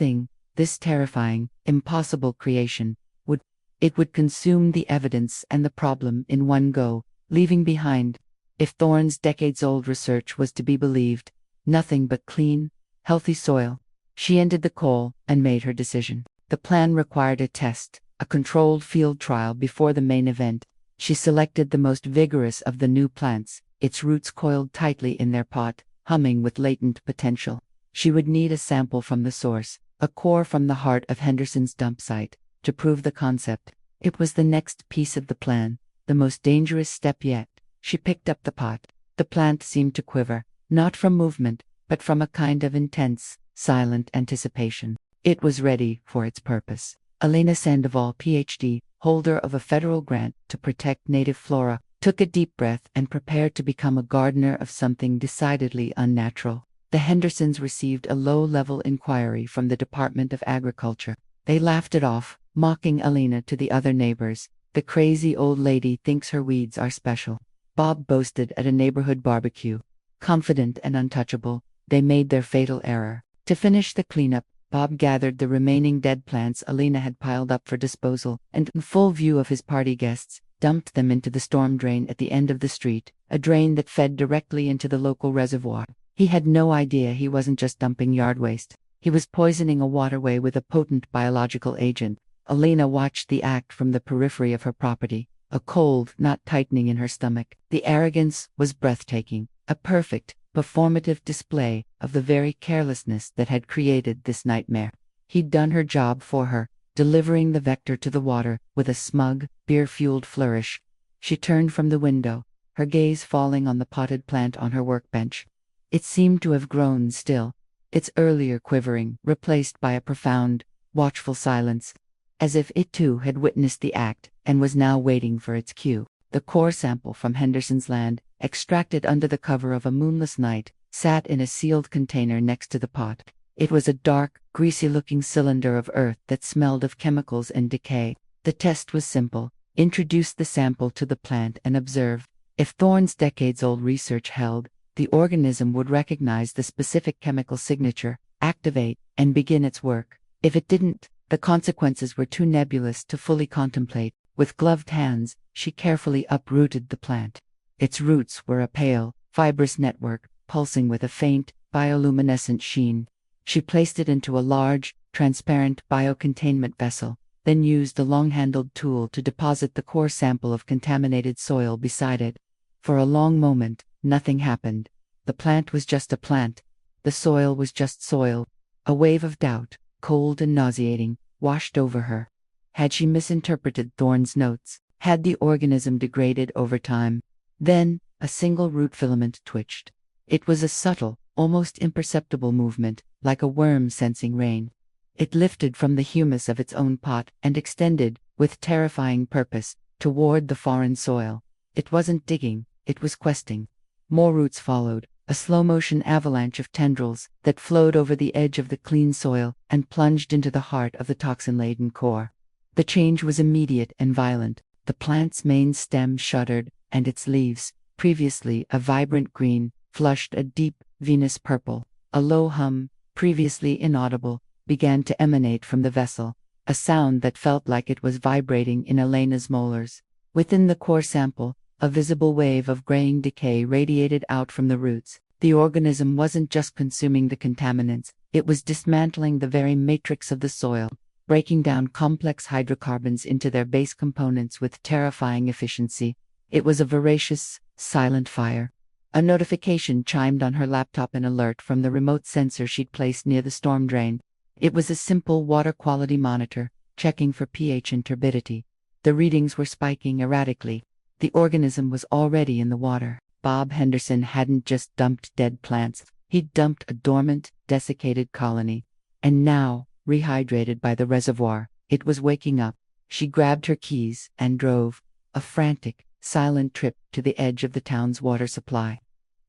terrifying, impossible creation, would consume the evidence and the problem in one go, leaving behind, if Thorn's decades-old research was to be believed, nothing but clean, healthy soil. She ended the call and made her decision. The plan required a test, a controlled field trial before the main event. She selected the most vigorous of the new plants, its roots coiled tightly in their pot, humming with latent potential. She would need a sample from the source, a core from the heart of Henderson's dump site, to prove the concept. It was the next piece of the plan, the most dangerous step yet. She picked up the pot. The plant seemed to quiver, not from movement, but from a kind of intense, silent anticipation. It was ready for its purpose. Alina Sandoval, Ph.D., holder of a federal grant to protect native flora, took a deep breath and prepared to become a gardener of something decidedly unnatural. The Hendersons received a low-level inquiry from the Department of Agriculture. They laughed it off, mocking Alina to the other neighbors. "The crazy old lady thinks her weeds are special," Bob boasted at a neighborhood barbecue. Confident and untouchable, they made their fatal error. To finish the cleanup, Bob gathered the remaining dead plants Alina had piled up for disposal, and in full view of his party guests, dumped them into the storm drain at the end of the street, a drain that fed directly into the local reservoir. He had no idea he wasn't just dumping yard waste. He was poisoning a waterway with a potent biological agent. Alina watched the act from the periphery of her property, a cold knot tightening in her stomach. The arrogance was breathtaking, a perfect, performative display of the very carelessness that had created this nightmare. He'd done her job for her, delivering the vector to the water with a smug, beer-fueled flourish. She turned from the window, her gaze falling on the potted plant on her workbench. It seemed to have grown still, its earlier quivering replaced by a profound, watchful silence, as if it too had witnessed the act and was now waiting for its cue. The core sample from Henderson's land, extracted under the cover of a moonless night, sat in a sealed container next to the pot. It was a dark, greasy-looking cylinder of earth that smelled of chemicals and decay. The test was simple. Introduce the sample to the plant and observe. If Thorne's decades-old research held, the organism would recognize the specific chemical signature, activate, and begin its work. If it didn't, the consequences were too nebulous to fully contemplate. With gloved hands, she carefully uprooted the plant. Its roots were a pale, fibrous network, pulsing with a faint, bioluminescent sheen. She placed it into a large, transparent biocontainment vessel, then used a long-handled tool to deposit the core sample of contaminated soil beside it. For a long moment, nothing happened. The plant was just a plant. The soil was just soil. A wave of doubt, cold and nauseating, washed over her. Had she misinterpreted Thorne's notes? Had the organism degraded over time? Then, a single root filament twitched. It was a subtle, almost imperceptible movement, like a worm sensing rain. It lifted from the humus of its own pot and extended, with terrifying purpose, toward the foreign soil. It wasn't digging, it was questing. More roots followed, a slow-motion avalanche of tendrils that flowed over the edge of the clean soil and plunged into the heart of the toxin-laden core. The change was immediate and violent. The plant's main stem shuddered, and its leaves, previously a vibrant green, flushed a deep, venous purple. A low hum, previously inaudible, began to emanate from the vessel, a sound that felt like it was vibrating in Elena's molars. Within the core sample, a visible wave of graying decay radiated out from the roots. The organism wasn't just consuming the contaminants, it was dismantling the very matrix of the soil, breaking down complex hydrocarbons into their base components with terrifying efficiency. It was a voracious, silent fire. A notification chimed on her laptop, an alert from the remote sensor she'd placed near the storm drain. It was a simple water quality monitor, checking for pH and turbidity. The readings were spiking erratically. The organism was already in the water. Bob Henderson hadn't just dumped dead plants, he'd dumped a dormant, desiccated colony. And now, rehydrated by the reservoir, it was waking up. She grabbed her keys and drove, a frantic, silent trip to the edge of the town's water supply.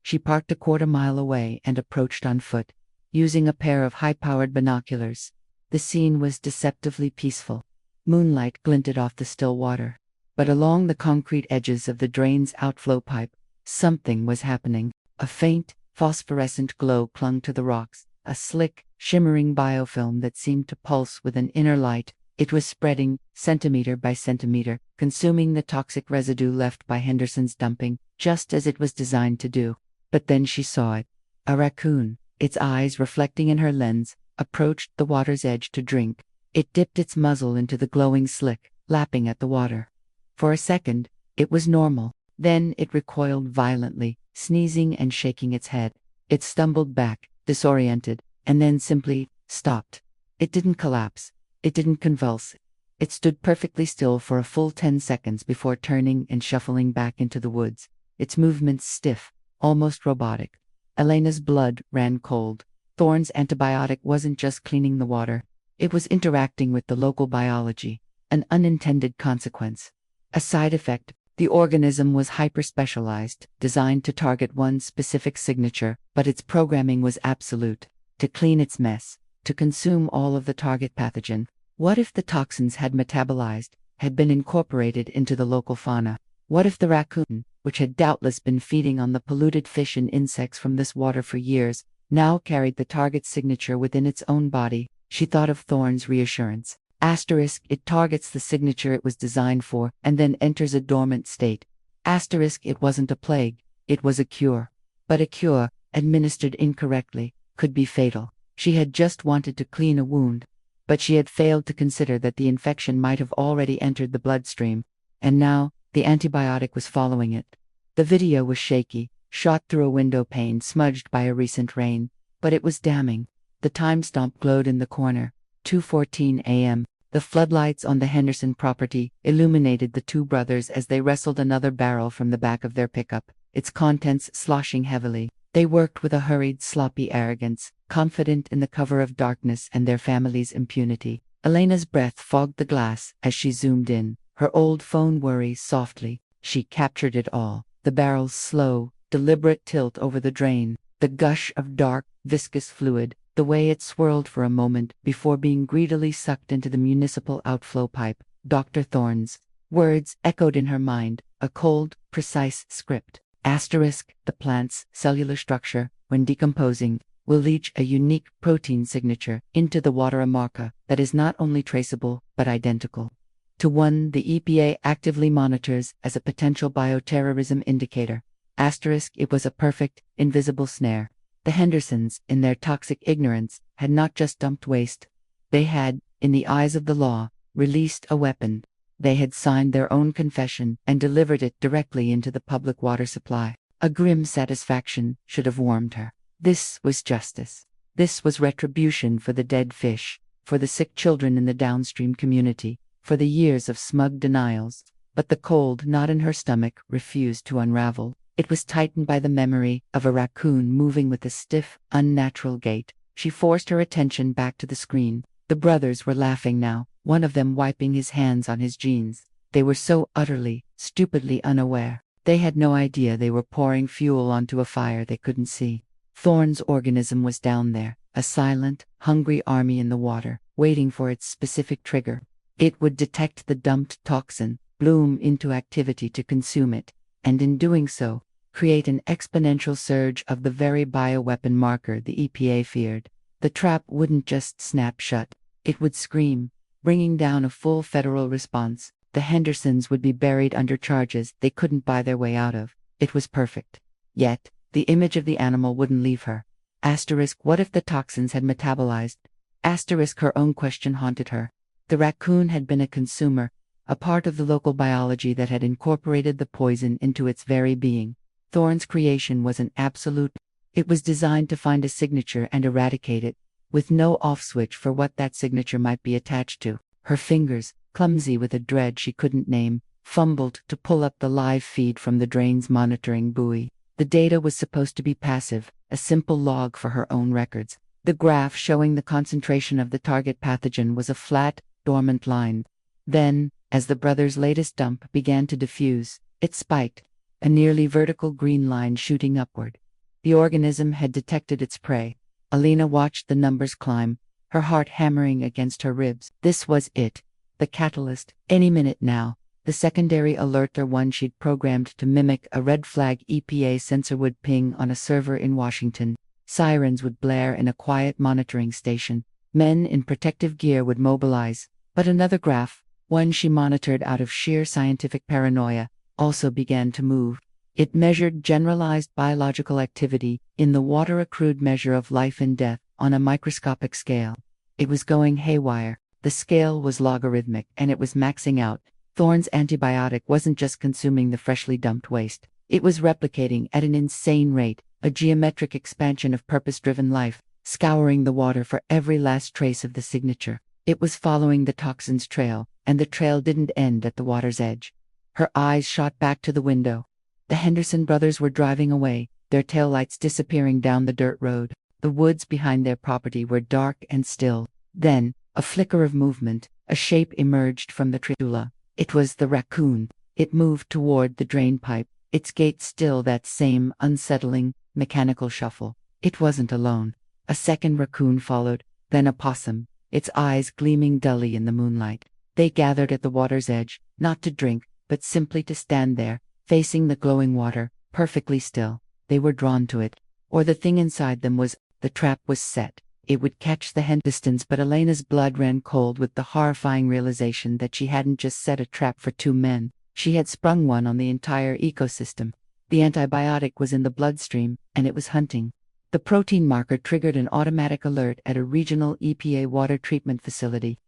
She parked a quarter-mile away and approached on foot, using a pair of high-powered binoculars. The scene was deceptively peaceful. Moonlight glinted off the still water. But along the concrete edges of the drain's outflow pipe, something was happening. A faint, phosphorescent glow clung to the rocks, a slick, shimmering biofilm that seemed to pulse with an inner light. It was spreading, centimeter by centimeter, consuming the toxic residue left by Henderson's dumping, just as it was designed to do. But then she saw it. A raccoon, its eyes reflecting in her lens, approached the water's edge to drink. It dipped its muzzle into the glowing slick, lapping at the water. For a second, it was normal. Then it recoiled violently, sneezing and shaking its head. It stumbled back, disoriented, and then simply stopped. It didn't collapse. It didn't convulse. It stood perfectly still for a full 10 seconds before turning and shuffling back into the woods, its movements stiff, almost robotic. Elena's blood ran cold. Thorne's antibiotic wasn't just cleaning the water. It was interacting with the local biology, an unintended consequence. A side effect. The organism was hyper-specialized, designed to target one specific signature, but its programming was absolute: to clean its mess, to consume all of the target pathogen. What if the toxins had metabolized, had been incorporated into the local fauna? What if the raccoon, which had doubtless been feeding on the polluted fish and insects from this water for years, now carried the target's signature within its own body? She thought of Thorne's reassurance. Asterisk, it targets the signature it was designed for, and then enters a dormant state. Asterisk, it wasn't a plague, it was a cure. But a cure, administered incorrectly, could be fatal. She had just wanted to clean a wound, but she had failed to consider that the infection might have already entered the bloodstream, and now, the antibiotic was following it. The video was shaky, shot through a window pane smudged by a recent rain, but it was damning. The timestamp glowed in the corner, 2:14 a.m. The floodlights on the Henderson property illuminated the two brothers as they wrestled another barrel from the back of their pickup, its contents sloshing heavily. They worked with a hurried, sloppy arrogance, confident in the cover of darkness and their family's impunity. Elena's breath fogged the glass as she zoomed in, her old phone worry softly. She captured it all: the barrel's slow, deliberate tilt over the drain, the gush of dark, viscous fluid, the way it swirled for a moment before being greedily sucked into the municipal outflow pipe. Dr. Thorne's words echoed in her mind, a cold, precise script. Asterisk, the plant's cellular structure, when decomposing, will leach a unique protein signature into the water, a marker that is not only traceable but identical to one the EPA actively monitors as a potential bioterrorism indicator. Asterisk, it was a perfect, invisible snare. The Hendersons, in their toxic ignorance, had not just dumped waste. They had, in the eyes of the law, released a weapon. They had signed their own confession and delivered it directly into the public water supply. A grim satisfaction should have warmed her. This was justice. This was retribution for the dead fish, for the sick children in the downstream community, for the years of smug denials. But the cold knot in her stomach refused to unravel. It was tightened by the memory of a raccoon moving with a stiff, unnatural gait. She forced her attention back to the screen. The brothers were laughing now, one of them wiping his hands on his jeans. They were so utterly, stupidly unaware. They had no idea they were pouring fuel onto a fire they couldn't see. Thorne's organism was down there, a silent, hungry army in the water, waiting for its specific trigger. It would detect the dumped toxin, bloom into activity to consume it, and in doing so, create an exponential surge of the very bioweapon marker the EPA feared. The trap wouldn't just snap shut. It would scream, bringing down a full federal response. The Hendersons would be buried under charges they couldn't buy their way out of. It was perfect. Yet, the image of the animal wouldn't leave her. Asterisk, what if the toxins had metabolized? Asterisk, her own question haunted her. The raccoon had been a consumer, a part of the local biology that had incorporated the poison into its very being. Thorne's creation was an absolute. It was designed to find a signature and eradicate it, with no off switch for what that signature might be attached to. Her fingers, clumsy with a dread she couldn't name, fumbled to pull up the live feed from the drain's monitoring buoy. The data was supposed to be passive, a simple log for her own records. The graph showing the concentration of the target pathogen was a flat, dormant line. Then, as the brothers' latest dump began to diffuse, it spiked, a nearly vertical green line shooting upward. The organism had detected its prey. Elena watched the numbers climb, her heart hammering against her ribs. This was it, the catalyst. Any minute now, the secondary alert, the one she'd programmed to mimic a red flag EPA sensor, would ping on a server in Washington. Sirens would blare in a quiet monitoring station. Men in protective gear would mobilize. But another graph, one she monitored out of sheer scientific paranoia, also began to move. It measured generalized biological activity in the water, a crude measure of life and death on a microscopic scale. It was going haywire. The scale was logarithmic, and it was maxing out. Thorne's antibiotic wasn't just consuming the freshly dumped waste. It was replicating at an insane rate, a geometric expansion of purpose-driven life, scouring the water for every last trace of the signature. It was following the toxin's trail, and the trail didn't end at the water's edge. Her eyes shot back to the window. The Henderson brothers were driving away, their taillights disappearing down the dirt road. The woods behind their property were dark and still. Then, a flicker of movement, a shape emerged from the tritula. It was the raccoon. It moved toward the drain pipe, its gait still that same unsettling, mechanical shuffle. It wasn't alone. A second raccoon followed, then a possum, its eyes gleaming dully in the moonlight. They gathered at the water's edge, not to drink, but simply to stand there, facing the glowing water, perfectly still. They were drawn to it. Or the thing inside them was. The trap was set. It would catch the Hendersons, but Elena's blood ran cold with the horrifying realization that she hadn't just set a trap for two men. She had sprung one on the entire ecosystem. The antibiotic was in the bloodstream, and it was hunting. The protein marker triggered an automatic alert at a regional EPA water treatment facility.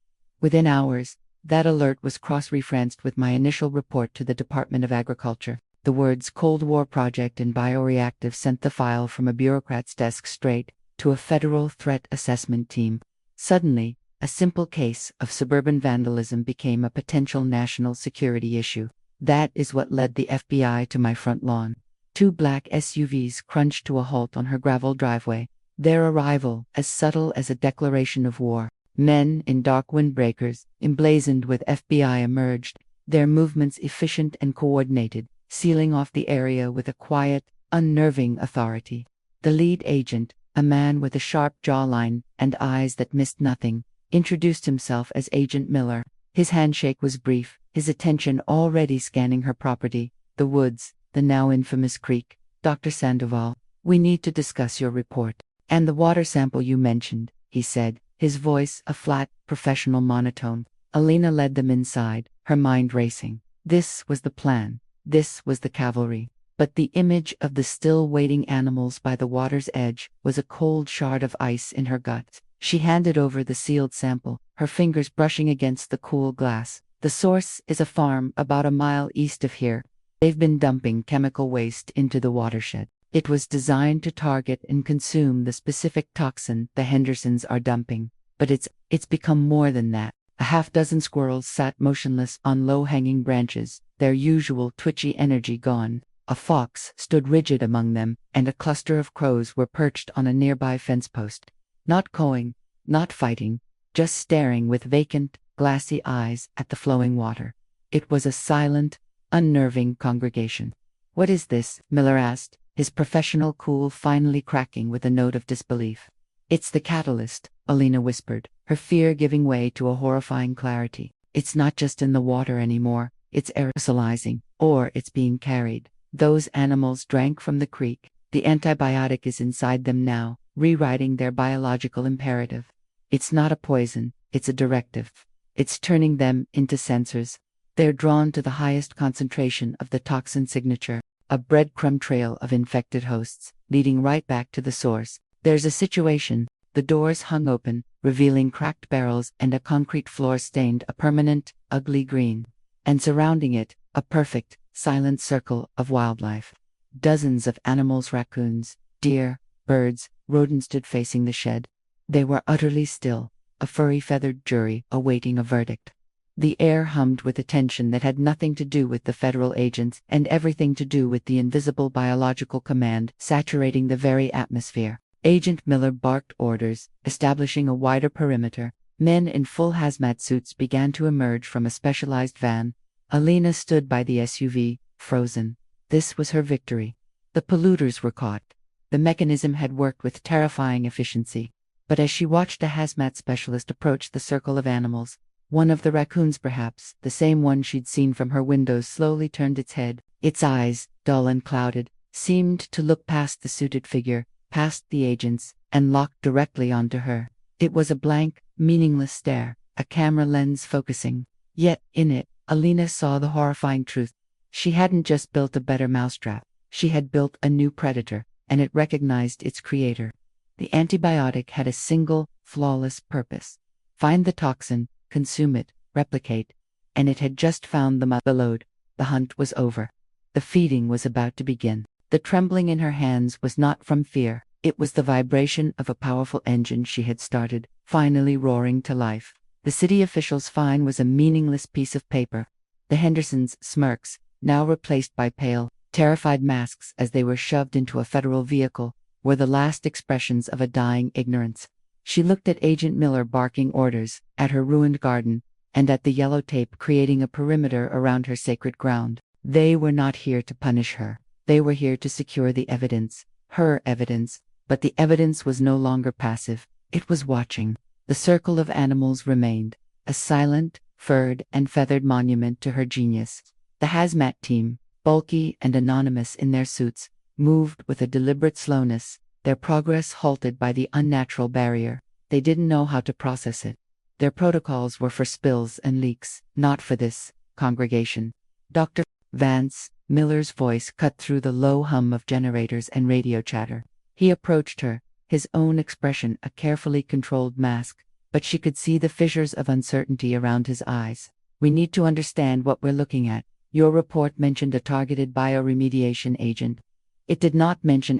Within hours, that alert was cross-referenced with my initial report to the Department of Agriculture. The words Cold War Project and Bioreactive sent the file from a bureaucrat's desk straight to a federal threat assessment team. Suddenly, A simple case of suburban vandalism became a potential national security issue. That is what led the FBI to my front lawn. Two black SUVs crunched to a halt on her gravel driveway, their arrival as subtle as a declaration of war. Men in dark windbreakers, emblazoned with FBI, emerged, their movements efficient and coordinated, sealing off the area with a quiet, unnerving authority. The lead agent, a man with a sharp jawline and eyes that missed nothing, introduced himself as Agent Miller. His handshake was brief, his attention already scanning her property, the woods, the now infamous creek. "Dr. Sandoval, we need to discuss your report. And the water sample you mentioned," he said, his voice a flat, professional monotone. Alina led them inside, her mind racing. This was the plan. This was the cavalry. But the image of the still waiting animals by the water's edge was a cold shard of ice in her guts. She handed over the sealed sample, her fingers brushing against the cool glass. "The source is a farm about a mile east of here. They've been dumping chemical waste into the watershed. It was designed to target and consume the specific toxin the Hendersons are dumping. But it's become more than that." A half-dozen squirrels sat motionless on low-hanging branches, their usual twitchy energy gone. A fox stood rigid among them, and a cluster of crows were perched on a nearby fence post. Not cawing, not fighting, just staring with vacant, glassy eyes at the flowing water. It was a silent, unnerving congregation. "What is this?" Miller asked, his professional cool finally cracking with a note of disbelief. "It's the catalyst," Alina whispered, her fear giving way to a horrifying clarity. "It's not just in the water anymore, it's aerosolizing, or it's being carried. Those animals drank from the creek. The antibiotic is inside them now, rewriting their biological imperative. It's not a poison, it's a directive. It's turning them into sensors. They're drawn to the highest concentration of the toxin signature, a breadcrumb trail of infected hosts, leading right back to the source. There's a situation." The doors hung open, revealing cracked barrels and a concrete floor stained a permanent, ugly green. And surrounding it, a perfect, silent circle of wildlife. Dozens of animals, raccoons, deer, birds, rodents stood facing the shed. They were utterly still, a furry-feathered jury awaiting a verdict. The air hummed with a tension that had nothing to do with the federal agents and everything to do with the invisible biological command saturating the very atmosphere. Agent Miller barked orders, establishing a wider perimeter. Men in full hazmat suits began to emerge from a specialized van. Alina stood by the SUV, frozen. This was her victory. The polluters were caught. The mechanism had worked with terrifying efficiency. But as she watched a hazmat specialist approach the circle of animals, one of the raccoons, perhaps, the same one she'd seen from her windows, slowly turned its head. Its eyes, dull and clouded, seemed to look past the suited figure, past the agents, and locked directly onto her. It was a blank, meaningless stare, a camera lens focusing. Yet, in it, Alina saw the horrifying truth. She hadn't just built a better mousetrap, she had built a new predator, and it recognized its creator. The antibiotic had a single, flawless purpose: find the toxin, consume it, replicate. And it had just found the load. The hunt was over. The feeding was about to begin. The trembling in her hands was not from fear, it was the vibration of a powerful engine she had started, finally roaring to life. The city official's fine was a meaningless piece of paper. The Hendersons' smirks, now replaced by pale, terrified masks as they were shoved into a federal vehicle, were the last expressions of a dying ignorance. She looked at Agent Miller barking orders, at her ruined garden, and at the yellow tape creating a perimeter around her sacred ground. They were not here to punish her. They were here to secure the evidence, her evidence, but the evidence was no longer passive. It was watching. The circle of animals remained, a silent, furred, and feathered monument to her genius. The hazmat team, bulky and anonymous in their suits, moved with a deliberate slowness, their progress halted by the unnatural barrier. They didn't know how to process it. Their protocols were for spills and leaks, not for this congregation. Dr. Vance, Miller's voice cut through the low hum of generators and radio chatter. He approached her, his own expression a carefully controlled mask, but she could see the fissures of uncertainty around his eyes. "We need to understand what we're looking at. Your report mentioned a targeted bioremediation agent. It did not mention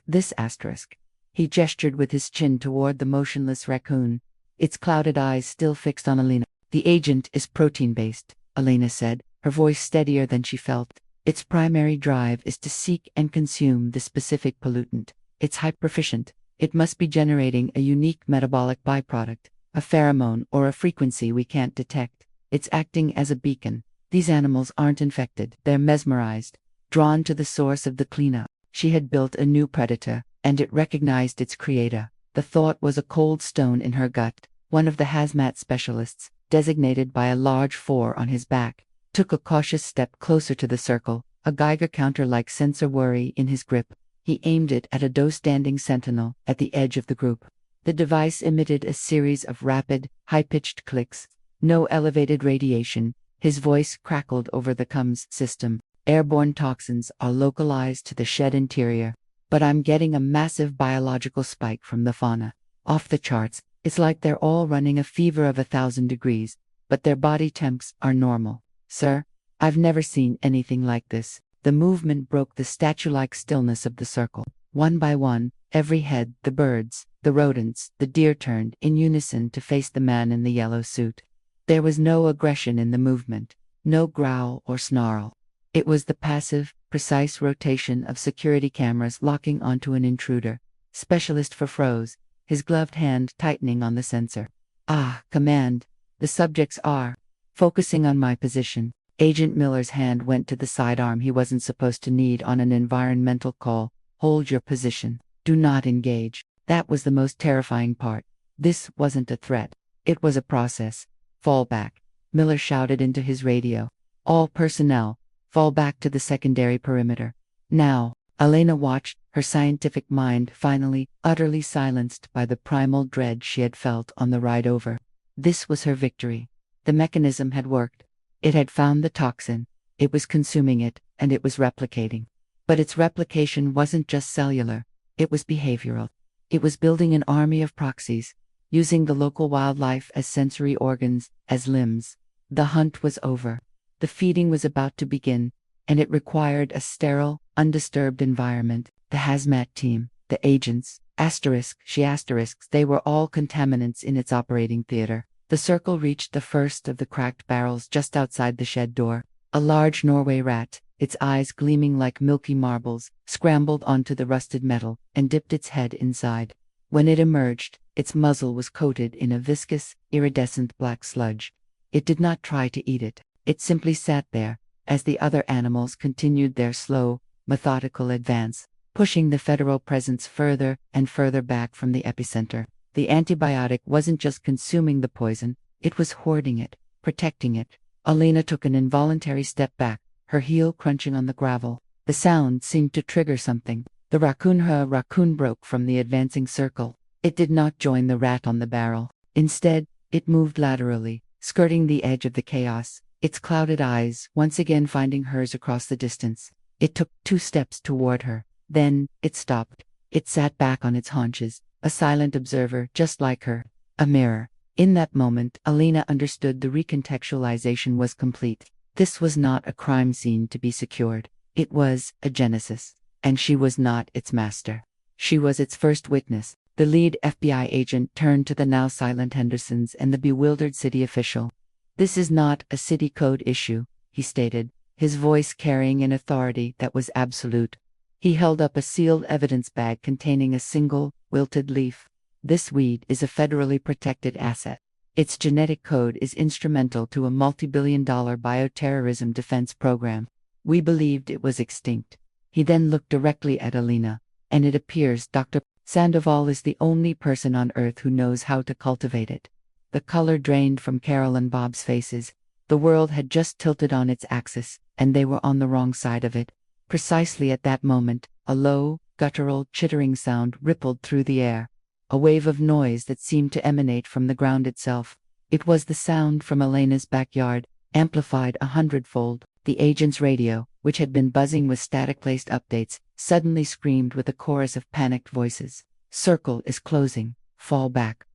this asterisk." He gestured with his chin toward the motionless raccoon. its clouded eyes still fixed on Elena. The agent is protein-based, Elena said, her voice steadier than she felt. Its primary drive is to seek and consume the specific pollutant. It's hyper-efficient. It must be generating a unique metabolic byproduct, a pheromone or a frequency we can't detect. It's acting as a beacon. These animals aren't infected, they're mesmerized, drawn to the source of the cleanup. She had built a new predator, and it recognized its creator. The thought was a cold stone in her gut. One of the hazmat specialists, designated by a large 4 on his back, took a cautious step closer to the circle, a Geiger counter-like sensor worry in his grip. He aimed it at a doe-standing sentinel at the edge of the group. The device emitted a series of rapid, high-pitched clicks. No elevated radiation. His voice crackled over the comms system. Airborne toxins are localized to the shed interior, but I'm getting a massive biological spike from the fauna. Off the charts. It's like they're all running a fever of 1,000 degrees, but their body temps are normal. Sir, I've never seen anything like this. The movement broke the statue-like stillness of the circle. One by one, every head, the birds, the rodents, the deer turned in unison to face the man in the yellow suit. There was no aggression in the movement, no growl or snarl. It was the passive, precise rotation of security cameras locking onto an intruder. Specialist for froze, his gloved hand tightening on the sensor. Ah, command. The subjects are focusing on my position. Agent Miller's hand went to the sidearm he wasn't supposed to need on an environmental call. Hold your position. Do not engage. That was the most terrifying part. This wasn't a threat. It was a process. Fall back. Miller shouted into his radio. All personnel, fall back to the secondary perimeter. Now. Elena watched, her scientific mind finally, utterly silenced by the primal dread she had felt on the ride over. This was her victory. The mechanism had worked. It had found the toxin. It was consuming it, and it was replicating. But its replication wasn't just cellular. It was behavioral. It was building an army of proxies, using the local wildlife as sensory organs, as limbs. The hunt was over. The feeding was about to begin, and it required a sterile, undisturbed environment. The hazmat team, the agents, they were all contaminants in its operating theater. The circle reached the first of the cracked barrels just outside the shed door. A large Norway rat, its eyes gleaming like milky marbles, scrambled onto the rusted metal and dipped its head inside. When it emerged, its muzzle was coated in a viscous, iridescent black sludge. It did not try to eat it. It simply sat there, as the other animals continued their slow, methodical advance, pushing the federal presence further and further back from the epicenter. The antibiotic wasn't just consuming the poison, it was hoarding it, protecting it. Elena took an involuntary step back, her heel crunching on the gravel. The sound seemed to trigger something. The raccoon broke from the advancing circle. It did not join the rat on the barrel. Instead, it moved laterally, skirting the edge of the chaos, its clouded eyes once again finding hers across the distance. It took 2 steps toward her. Then, it stopped. It sat back on its haunches, a silent observer just like her. A mirror. In that moment, Elena understood the recontextualization was complete. This was not a crime scene to be secured. It was a genesis. And she was not its master. She was its first witness. The lead FBI agent turned to the now silent Hendersons and the bewildered city official. This is not a city code issue, he stated, his voice carrying an authority that was absolute. He held up a sealed evidence bag containing a single, wilted leaf. This weed is a federally protected asset. Its genetic code is instrumental to a multi-billion-dollar bioterrorism defense program. We believed it was extinct. He then looked directly at Elena. And it appears Dr. Sandoval is the only person on Earth who knows how to cultivate it. The color drained from Carol and Bob's faces. The world had just tilted on its axis, and they were on the wrong side of it. Precisely at that moment, a low, guttural, chittering sound rippled through the air. A wave of noise that seemed to emanate from the ground itself. It was the sound from Elena's backyard, amplified 100-fold. The agent's radio, which had been buzzing with static-laced updates, suddenly screamed with a chorus of panicked voices. Circle is closing. Fall back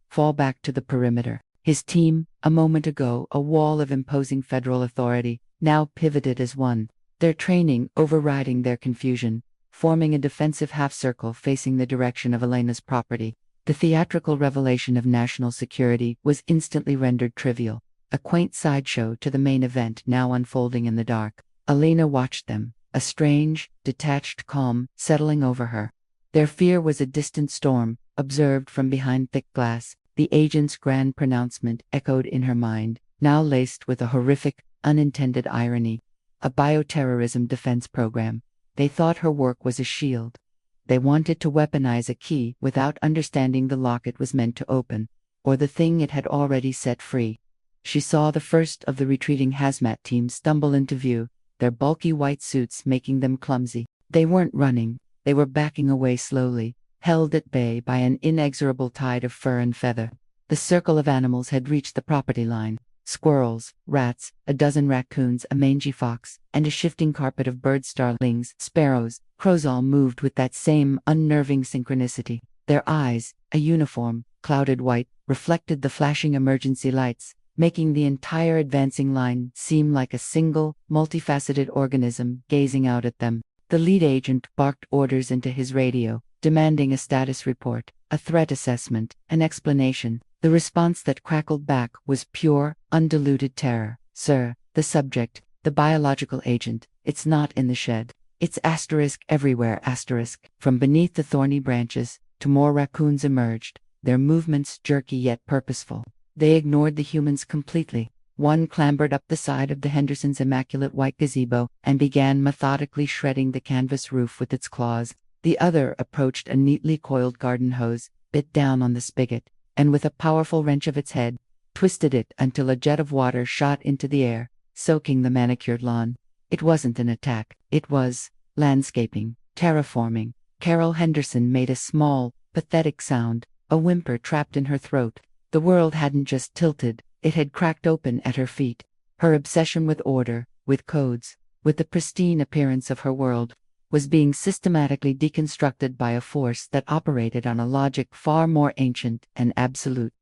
to the perimeter. His team, a moment ago a wall of imposing federal authority, now pivoted as one. Their training overriding their confusion, forming a defensive half-circle facing the direction of Elena's property. The theatrical revelation of national security was instantly rendered trivial, a quaint sideshow to the main event now unfolding in the dark. Alina watched them, a strange, detached calm settling over her. Their fear was a distant storm, observed from behind thick glass. The agent's grand pronouncement echoed in her mind, now laced with a horrific, unintended irony. A bioterrorism defense program. They thought her work was a shield. They wanted to weaponize a key without understanding the lock it was meant to open, or the thing it had already set free. She saw the first of the retreating hazmat team stumble into view, their bulky white suits making them clumsy. They weren't running, they were backing away slowly, held at bay by an inexorable tide of fur and feather. The circle of animals had reached the property line. Squirrels, rats, a dozen raccoons, a mangy fox, and a shifting carpet of bird starlings, sparrows, crows all moved with that same unnerving synchronicity. Their eyes, a uniform, clouded white, reflected the flashing emergency lights, making the entire advancing line seem like a single, multifaceted organism gazing out at them. The lead agent barked orders into his radio, demanding a status report, a threat assessment, an explanation. The response that crackled back was pure, undiluted terror. Sir, the subject, the biological agent, it's not in the shed. It's asterisk everywhere asterisk. From beneath the thorny branches, to more raccoons emerged, their movements jerky yet purposeful. They ignored the humans completely. One clambered up the side of the Hendersons' immaculate white gazebo and began methodically shredding the canvas roof with its claws. The other approached a neatly coiled garden hose, bit down on the spigot, and with a powerful wrench of its head, twisted it until a jet of water shot into the air, soaking the manicured lawn. It wasn't an attack, it was landscaping, terraforming. Carol Henderson made a small, pathetic sound, a whimper trapped in her throat. The world hadn't just tilted, it had cracked open at her feet. Her obsession with order, with codes, with the pristine appearance of her world, was being systematically deconstructed by a force that operated on a logic far more ancient and absolute.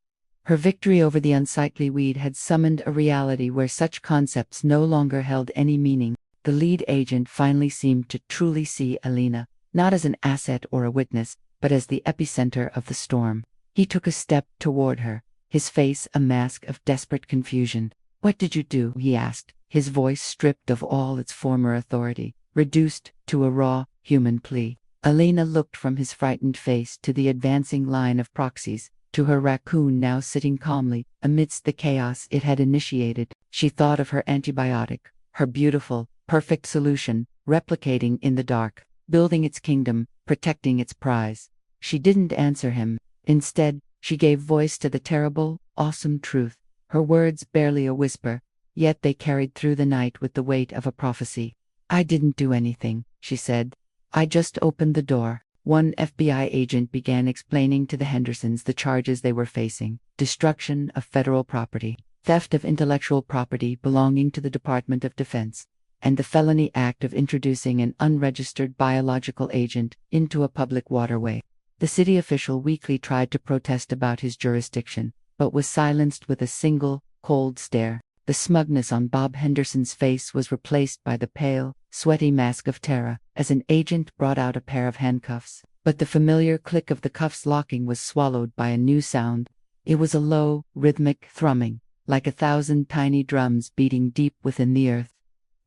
Her victory over the unsightly weed had summoned a reality where such concepts no longer held any meaning. The lead agent finally seemed to truly see Alina, not as an asset or a witness, but as the epicenter of the storm. He took a step toward her, his face a mask of desperate confusion. "What did you do?" he asked, his voice stripped of all its former authority, reduced to a raw, human plea. Alina looked from his frightened face to the advancing line of proxies, to her raccoon now sitting calmly amidst the chaos it had initiated. She thought of her antibiotic, her beautiful, perfect solution, replicating in the dark, building its kingdom, protecting its prize. She didn't answer him. Instead, she gave voice to the terrible, awesome truth, her words barely a whisper, yet they carried through the night with the weight of a prophecy. "I didn't do anything," she said. "I just opened the door." One FBI agent began explaining to the Hendersons the charges they were facing: destruction of federal property, theft of intellectual property belonging to the Department of Defense, and the felony act of introducing an unregistered biological agent into a public waterway. The city official weakly tried to protest about his jurisdiction, but was silenced with a single, cold stare. The smugness on Bob Henderson's face was replaced by the pale, sweaty mask of terror as an agent brought out a pair of handcuffs. But the familiar click of the cuffs locking was swallowed by a new sound. It was a low, rhythmic thrumming, like 1,000 tiny drums beating deep within the earth.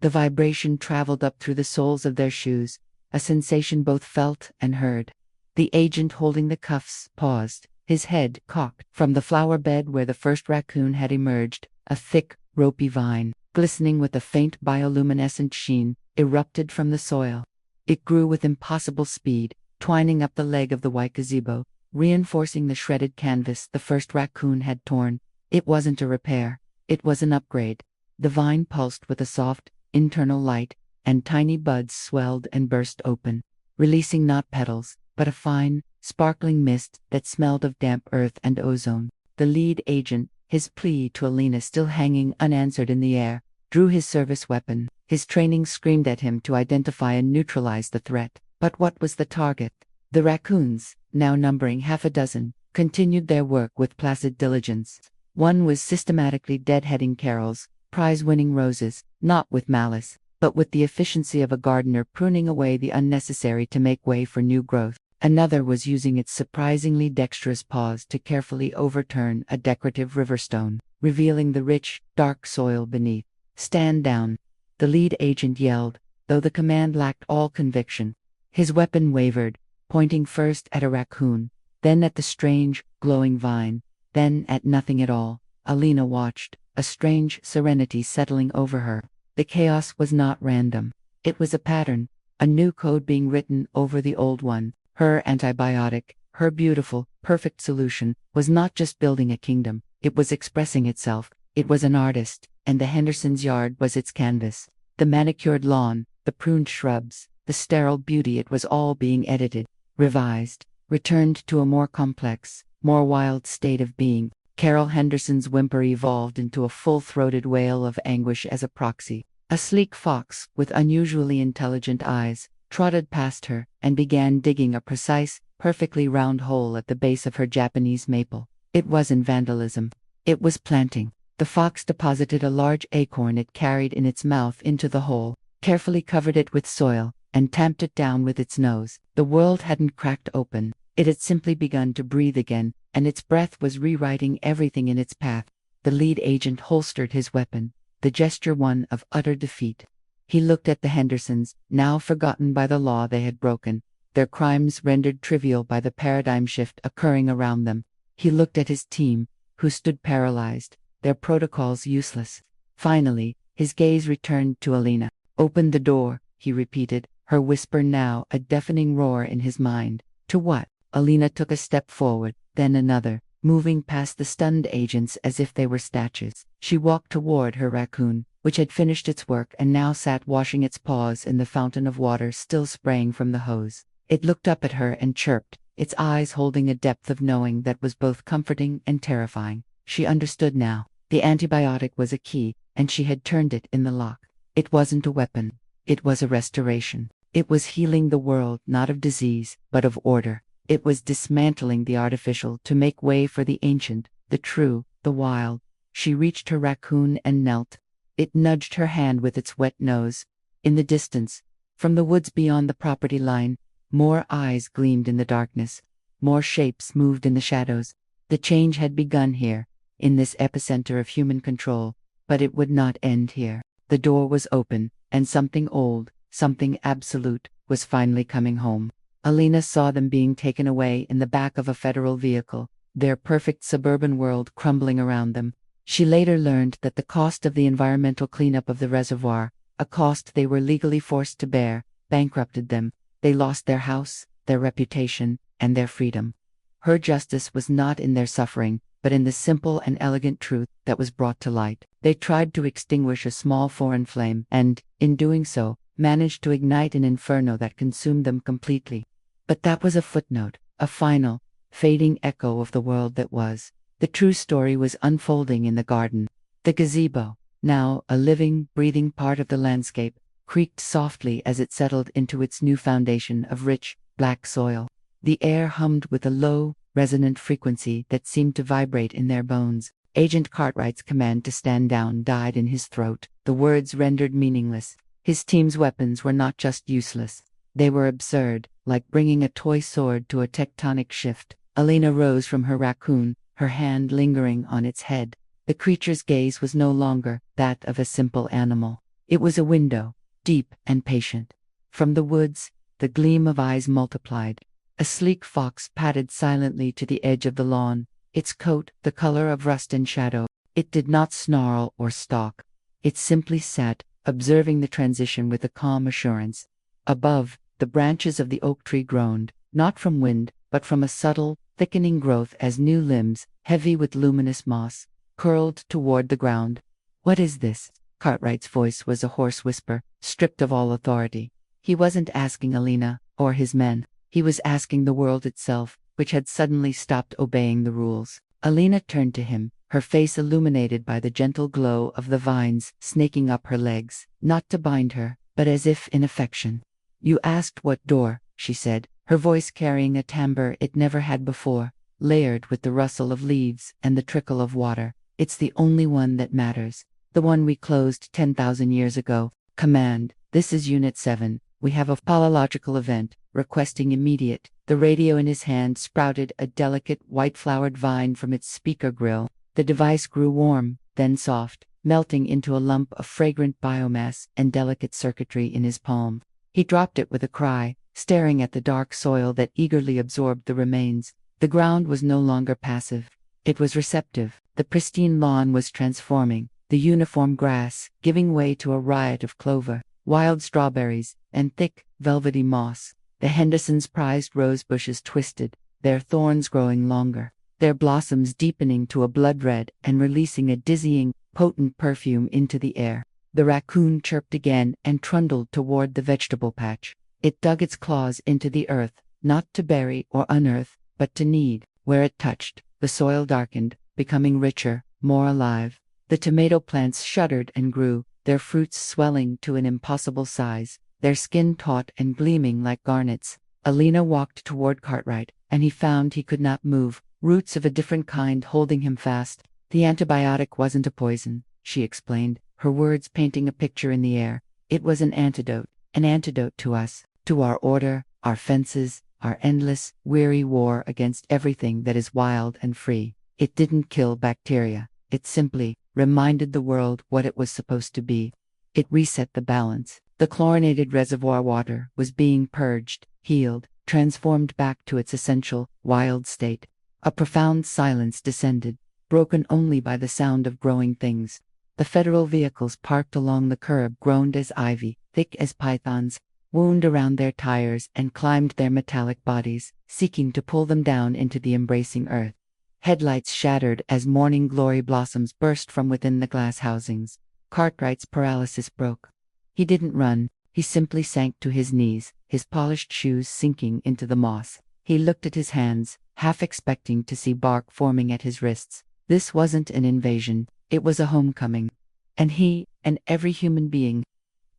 The vibration traveled up through the soles of their shoes, a sensation both felt and heard. The agent holding the cuffs paused, his head cocked. From the flower bed where the first raccoon had emerged, a thick, ropey vine, glistening with a faint bioluminescent sheen, erupted from the soil. It grew with impossible speed, twining up the leg of the white gazebo, reinforcing the shredded canvas the first raccoon had torn. It wasn't a repair, it was an upgrade. The vine pulsed with a soft, internal light, and tiny buds swelled and burst open, releasing not petals, but a fine, sparkling mist that smelled of damp earth and ozone. The lead agent, his plea to Alina still hanging unanswered in the air, drew his service weapon. His training screamed at him to identify and neutralize the threat. But what was the target? The raccoons, now numbering half a dozen, continued their work with placid diligence. One was systematically deadheading Carol's prize-winning roses, not with malice, but with the efficiency of a gardener pruning away the unnecessary to make way for new growth. Another was using its surprisingly dexterous paws to carefully overturn a decorative riverstone, revealing the rich, dark soil beneath. "Stand down," the lead agent yelled, though the command lacked all conviction. His weapon wavered, pointing first at a raccoon, then at the strange, glowing vine, then at nothing at all. Alina watched, a strange serenity settling over her. The chaos was not random. It was a pattern, a new code being written over the old one. Her antibiotic, her beautiful, perfect solution, was not just building a kingdom, it was expressing itself. It was an artist, and the Hendersons' yard was its canvas. The manicured lawn, the pruned shrubs, the sterile beauty, it was all being edited, revised, returned to a more complex, more wild state of being. Carol Henderson's whimper evolved into a full-throated wail of anguish as a proxy. A sleek fox, with unusually intelligent eyes, trotted past her and began digging a precise, perfectly round hole at the base of her Japanese maple. It wasn't vandalism. It was planting. The fox deposited a large acorn it carried in its mouth into the hole, carefully covered it with soil, and tamped it down with its nose. The world hadn't cracked open. It had simply begun to breathe again, and its breath was rewriting everything in its path. The lead agent holstered his weapon, the gesture one of utter defeat. He looked at the Hendersons, now forgotten by the law they had broken, their crimes rendered trivial by the paradigm shift occurring around them. He looked at his team, who stood paralyzed, their protocols useless. Finally, his gaze returned to Alina. "Open the door," he repeated, her whisper now a deafening roar in his mind. "To what?" Alina took a step forward, then another, moving past the stunned agents as if they were statues. She walked toward her raccoon, which had finished its work and now sat washing its paws in the fountain of water still spraying from the hose. It looked up at her and chirped, its eyes holding a depth of knowing that was both comforting and terrifying. She understood now. The antibiotic was a key, and she had turned it in the lock. It wasn't a weapon. It was a restoration. It was healing the world not of disease, but of order. It was dismantling the artificial to make way for the ancient, the true, the wild. She reached her raccoon and knelt. It nudged her hand with its wet nose. In the distance, from the woods beyond the property line, more eyes gleamed in the darkness. More shapes moved in the shadows. The change had begun here, in this epicenter of human control, but it would not end here. The door was open, and something old, something absolute, was finally coming home. Alina saw them being taken away in the back of a federal vehicle, their perfect suburban world crumbling around them. She later learned that the cost of the environmental cleanup of the reservoir, a cost they were legally forced to bear, bankrupted them. They lost their house, their reputation, and their freedom. Her justice was not in their suffering, but in the simple and elegant truth that was brought to light. They tried to extinguish a small foreign flame and, in doing so, managed to ignite an inferno that consumed them completely. But that was a footnote, a final, fading echo of the world that was. The true story was unfolding in the garden. The gazebo, now a living, breathing part of the landscape, creaked softly as it settled into its new foundation of rich, black soil. The air hummed with a low, resonant frequency that seemed to vibrate in their bones. Agent Cartwright's command to stand down died in his throat, the words rendered meaningless. His team's weapons were not just useless. They were absurd, like bringing a toy sword to a tectonic shift. Alina rose from her raccoon, her hand lingering on its head. The creature's gaze was no longer that of a simple animal. It was a window, deep and patient. From the woods, the gleam of eyes multiplied. A sleek fox padded silently to the edge of the lawn, its coat the color of rust and shadow. It did not snarl or stalk. It simply sat, observing the transition with a calm assurance. Above, the branches of the oak tree groaned, not from wind, but from a subtle, thickening growth as new limbs, heavy with luminous moss, curled toward the ground. "What is this?" Cartwright's voice was a hoarse whisper, stripped of all authority. He wasn't asking Alina, or his men. He was asking the world itself, which had suddenly stopped obeying the rules. Alina turned to him, her face illuminated by the gentle glow of the vines snaking up her legs, not to bind her, but as if in affection. "You asked what door," she said, her voice carrying a timbre it never had before, layered with the rustle of leaves and the trickle of water. "It's the only one that matters. The one we closed 10,000 years ago. Command, this is Unit 7. We have a pathological event, requesting immediate." The radio in his hand sprouted a delicate white-flowered vine from its speaker grill. The device grew warm, then soft, melting into a lump of fragrant biomass and delicate circuitry in his palm. He dropped it with a cry, staring at the dark soil that eagerly absorbed the remains. The ground was no longer passive. It was receptive. The pristine lawn was transforming, the uniform grass giving way to a riot of clover, wild strawberries, and thick, velvety moss. The Hendersons' prized rose bushes twisted, their thorns growing longer, their blossoms deepening to a blood red and releasing a dizzying, potent perfume into the air. The raccoon chirped again and trundled toward the vegetable patch. It dug its claws into the earth, not to bury or unearth, but to knead. Where it touched, the soil darkened, becoming richer, more alive. The tomato plants shuddered and grew, their fruits swelling to an impossible size, their skin taut and gleaming like garnets. Alina walked toward Cartwright, and he found he could not move, roots of a different kind holding him fast. The antibiotic wasn't a poison, she explained, her words painting a picture in the air. It was an antidote to us, to our order, our fences, our endless, weary war against everything that is wild and free. It didn't kill bacteria, it simply reminded the world what it was supposed to be. It reset the balance. The chlorinated reservoir water was being purged, healed, transformed back to its essential, wild state. A profound silence descended, broken only by the sound of growing things. The federal vehicles parked along the curb groaned as ivy, thick as pythons, wound around their tires and climbed their metallic bodies, seeking to pull them down into the embracing earth. Headlights shattered as morning glory blossoms burst from within the glass housings. Cartwright's paralysis broke. He didn't run, he simply sank to his knees, his polished shoes sinking into the moss. He looked at his hands, half expecting to see bark forming at his wrists. This wasn't an invasion, it was a homecoming. And he, and every human being,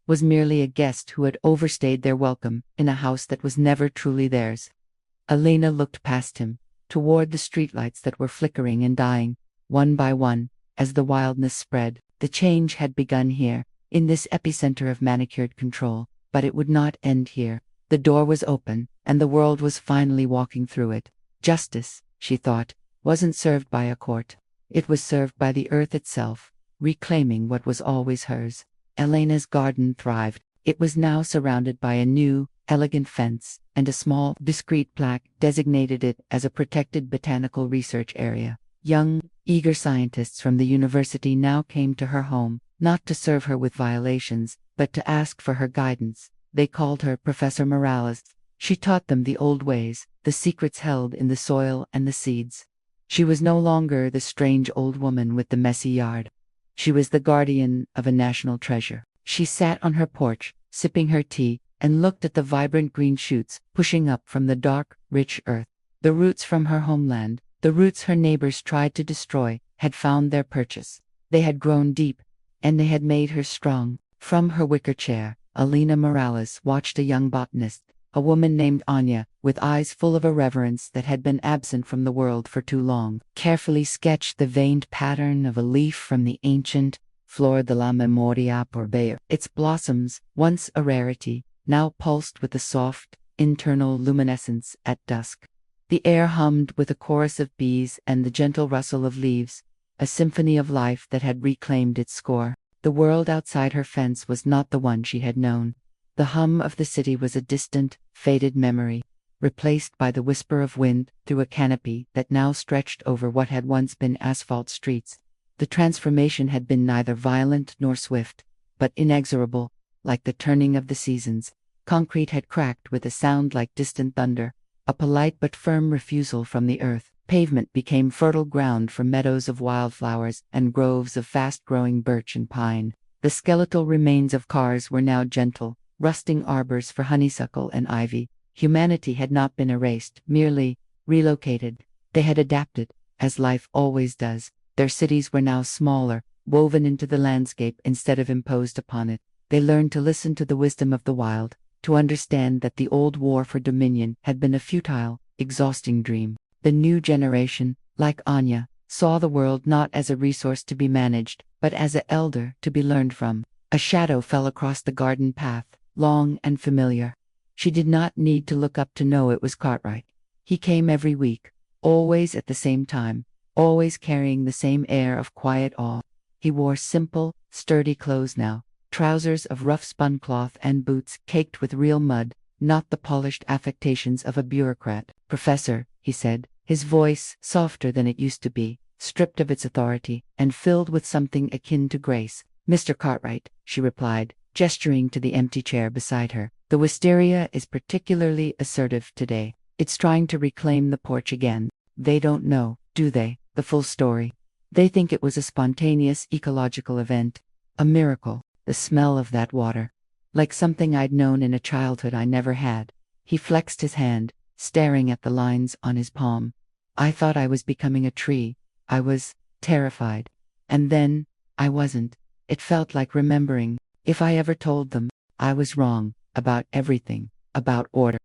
was merely a guest who had overstayed their welcome in a house that was never truly theirs. Elena looked past him, toward the streetlights that were flickering and dying, one by one, as the wildness spread. The change had begun here, in this epicenter of manicured control, but it would not end here. The door was open, and the world was finally walking through it. Justice, she thought, wasn't served by a court. It was served by the earth itself, reclaiming what was always hers. Elena's garden thrived. It was now surrounded by a new, elegant fence, and a small, discreet plaque designated it as a protected botanical research area. Young, eager scientists from the university now came to her home, not to serve her with violations, but to ask for her guidance. They called her Professor Morales. She taught them the old ways, the secrets held in the soil and the seeds. She was no longer the strange old woman with the messy yard. She was the guardian of a national treasure. She sat on her porch, sipping her tea, and looked at the vibrant green shoots pushing up from the dark, rich earth. The roots from her homeland, the roots her neighbors tried to destroy, had found their purchase. They had grown deep, and they had made her strong. From her wicker chair, Alina Morales watched a young botanist, a woman named Anya, with eyes full of a reverence that had been absent from the world for too long, carefully sketch the veined pattern of a leaf from the ancient Flor de la Memoria por Bayer. Its blossoms, once a rarity, now pulsed with a soft, internal luminescence at dusk. The air hummed with a chorus of bees and the gentle rustle of leaves, a symphony of life that had reclaimed its score. The world outside her fence was not the one she had known. The hum of the city was a distant, faded memory, replaced by the whisper of wind through a canopy that now stretched over what had once been asphalt streets. The transformation had been neither violent nor swift, but inexorable, like the turning of the seasons. Concrete had cracked with a sound like distant thunder, a polite but firm refusal from the earth. Pavement became fertile ground for meadows of wildflowers and groves of fast-growing birch and pine. The skeletal remains of cars were now gentle, rusting arbors for honeysuckle and ivy. Humanity had not been erased, merely relocated. They had adapted, as life always does. Their cities were now smaller, woven into the landscape instead of imposed upon it. They learned to listen to the wisdom of the wild, to understand that the old war for dominion had been a futile, exhausting dream. The new generation, like Anya, saw the world not as a resource to be managed, but as an elder to be learned from. A shadow fell across the garden path, long and familiar. She did not need to look up to know it was Cartwright. He came every week, always at the same time, always carrying the same air of quiet awe. He wore simple, sturdy clothes now, trousers of rough spun cloth and boots caked with real mud, not the polished affectations of a bureaucrat. "Professor," he said, his voice softer than it used to be, stripped of its authority, and filled with something akin to grace. "Mr. Cartwright," she replied, gesturing to the empty chair beside her. "The wisteria is particularly assertive today. It's trying to reclaim the porch again. They don't know, do they, the full story? They think it was a spontaneous ecological event, a miracle, the smell of that water. Like something I'd known in a childhood I never had." He flexed his hand, staring at the lines on his palm. "I thought I was becoming a tree. I was terrified. And then, I wasn't. It felt like remembering. If I ever told them, I was wrong, about everything, about order,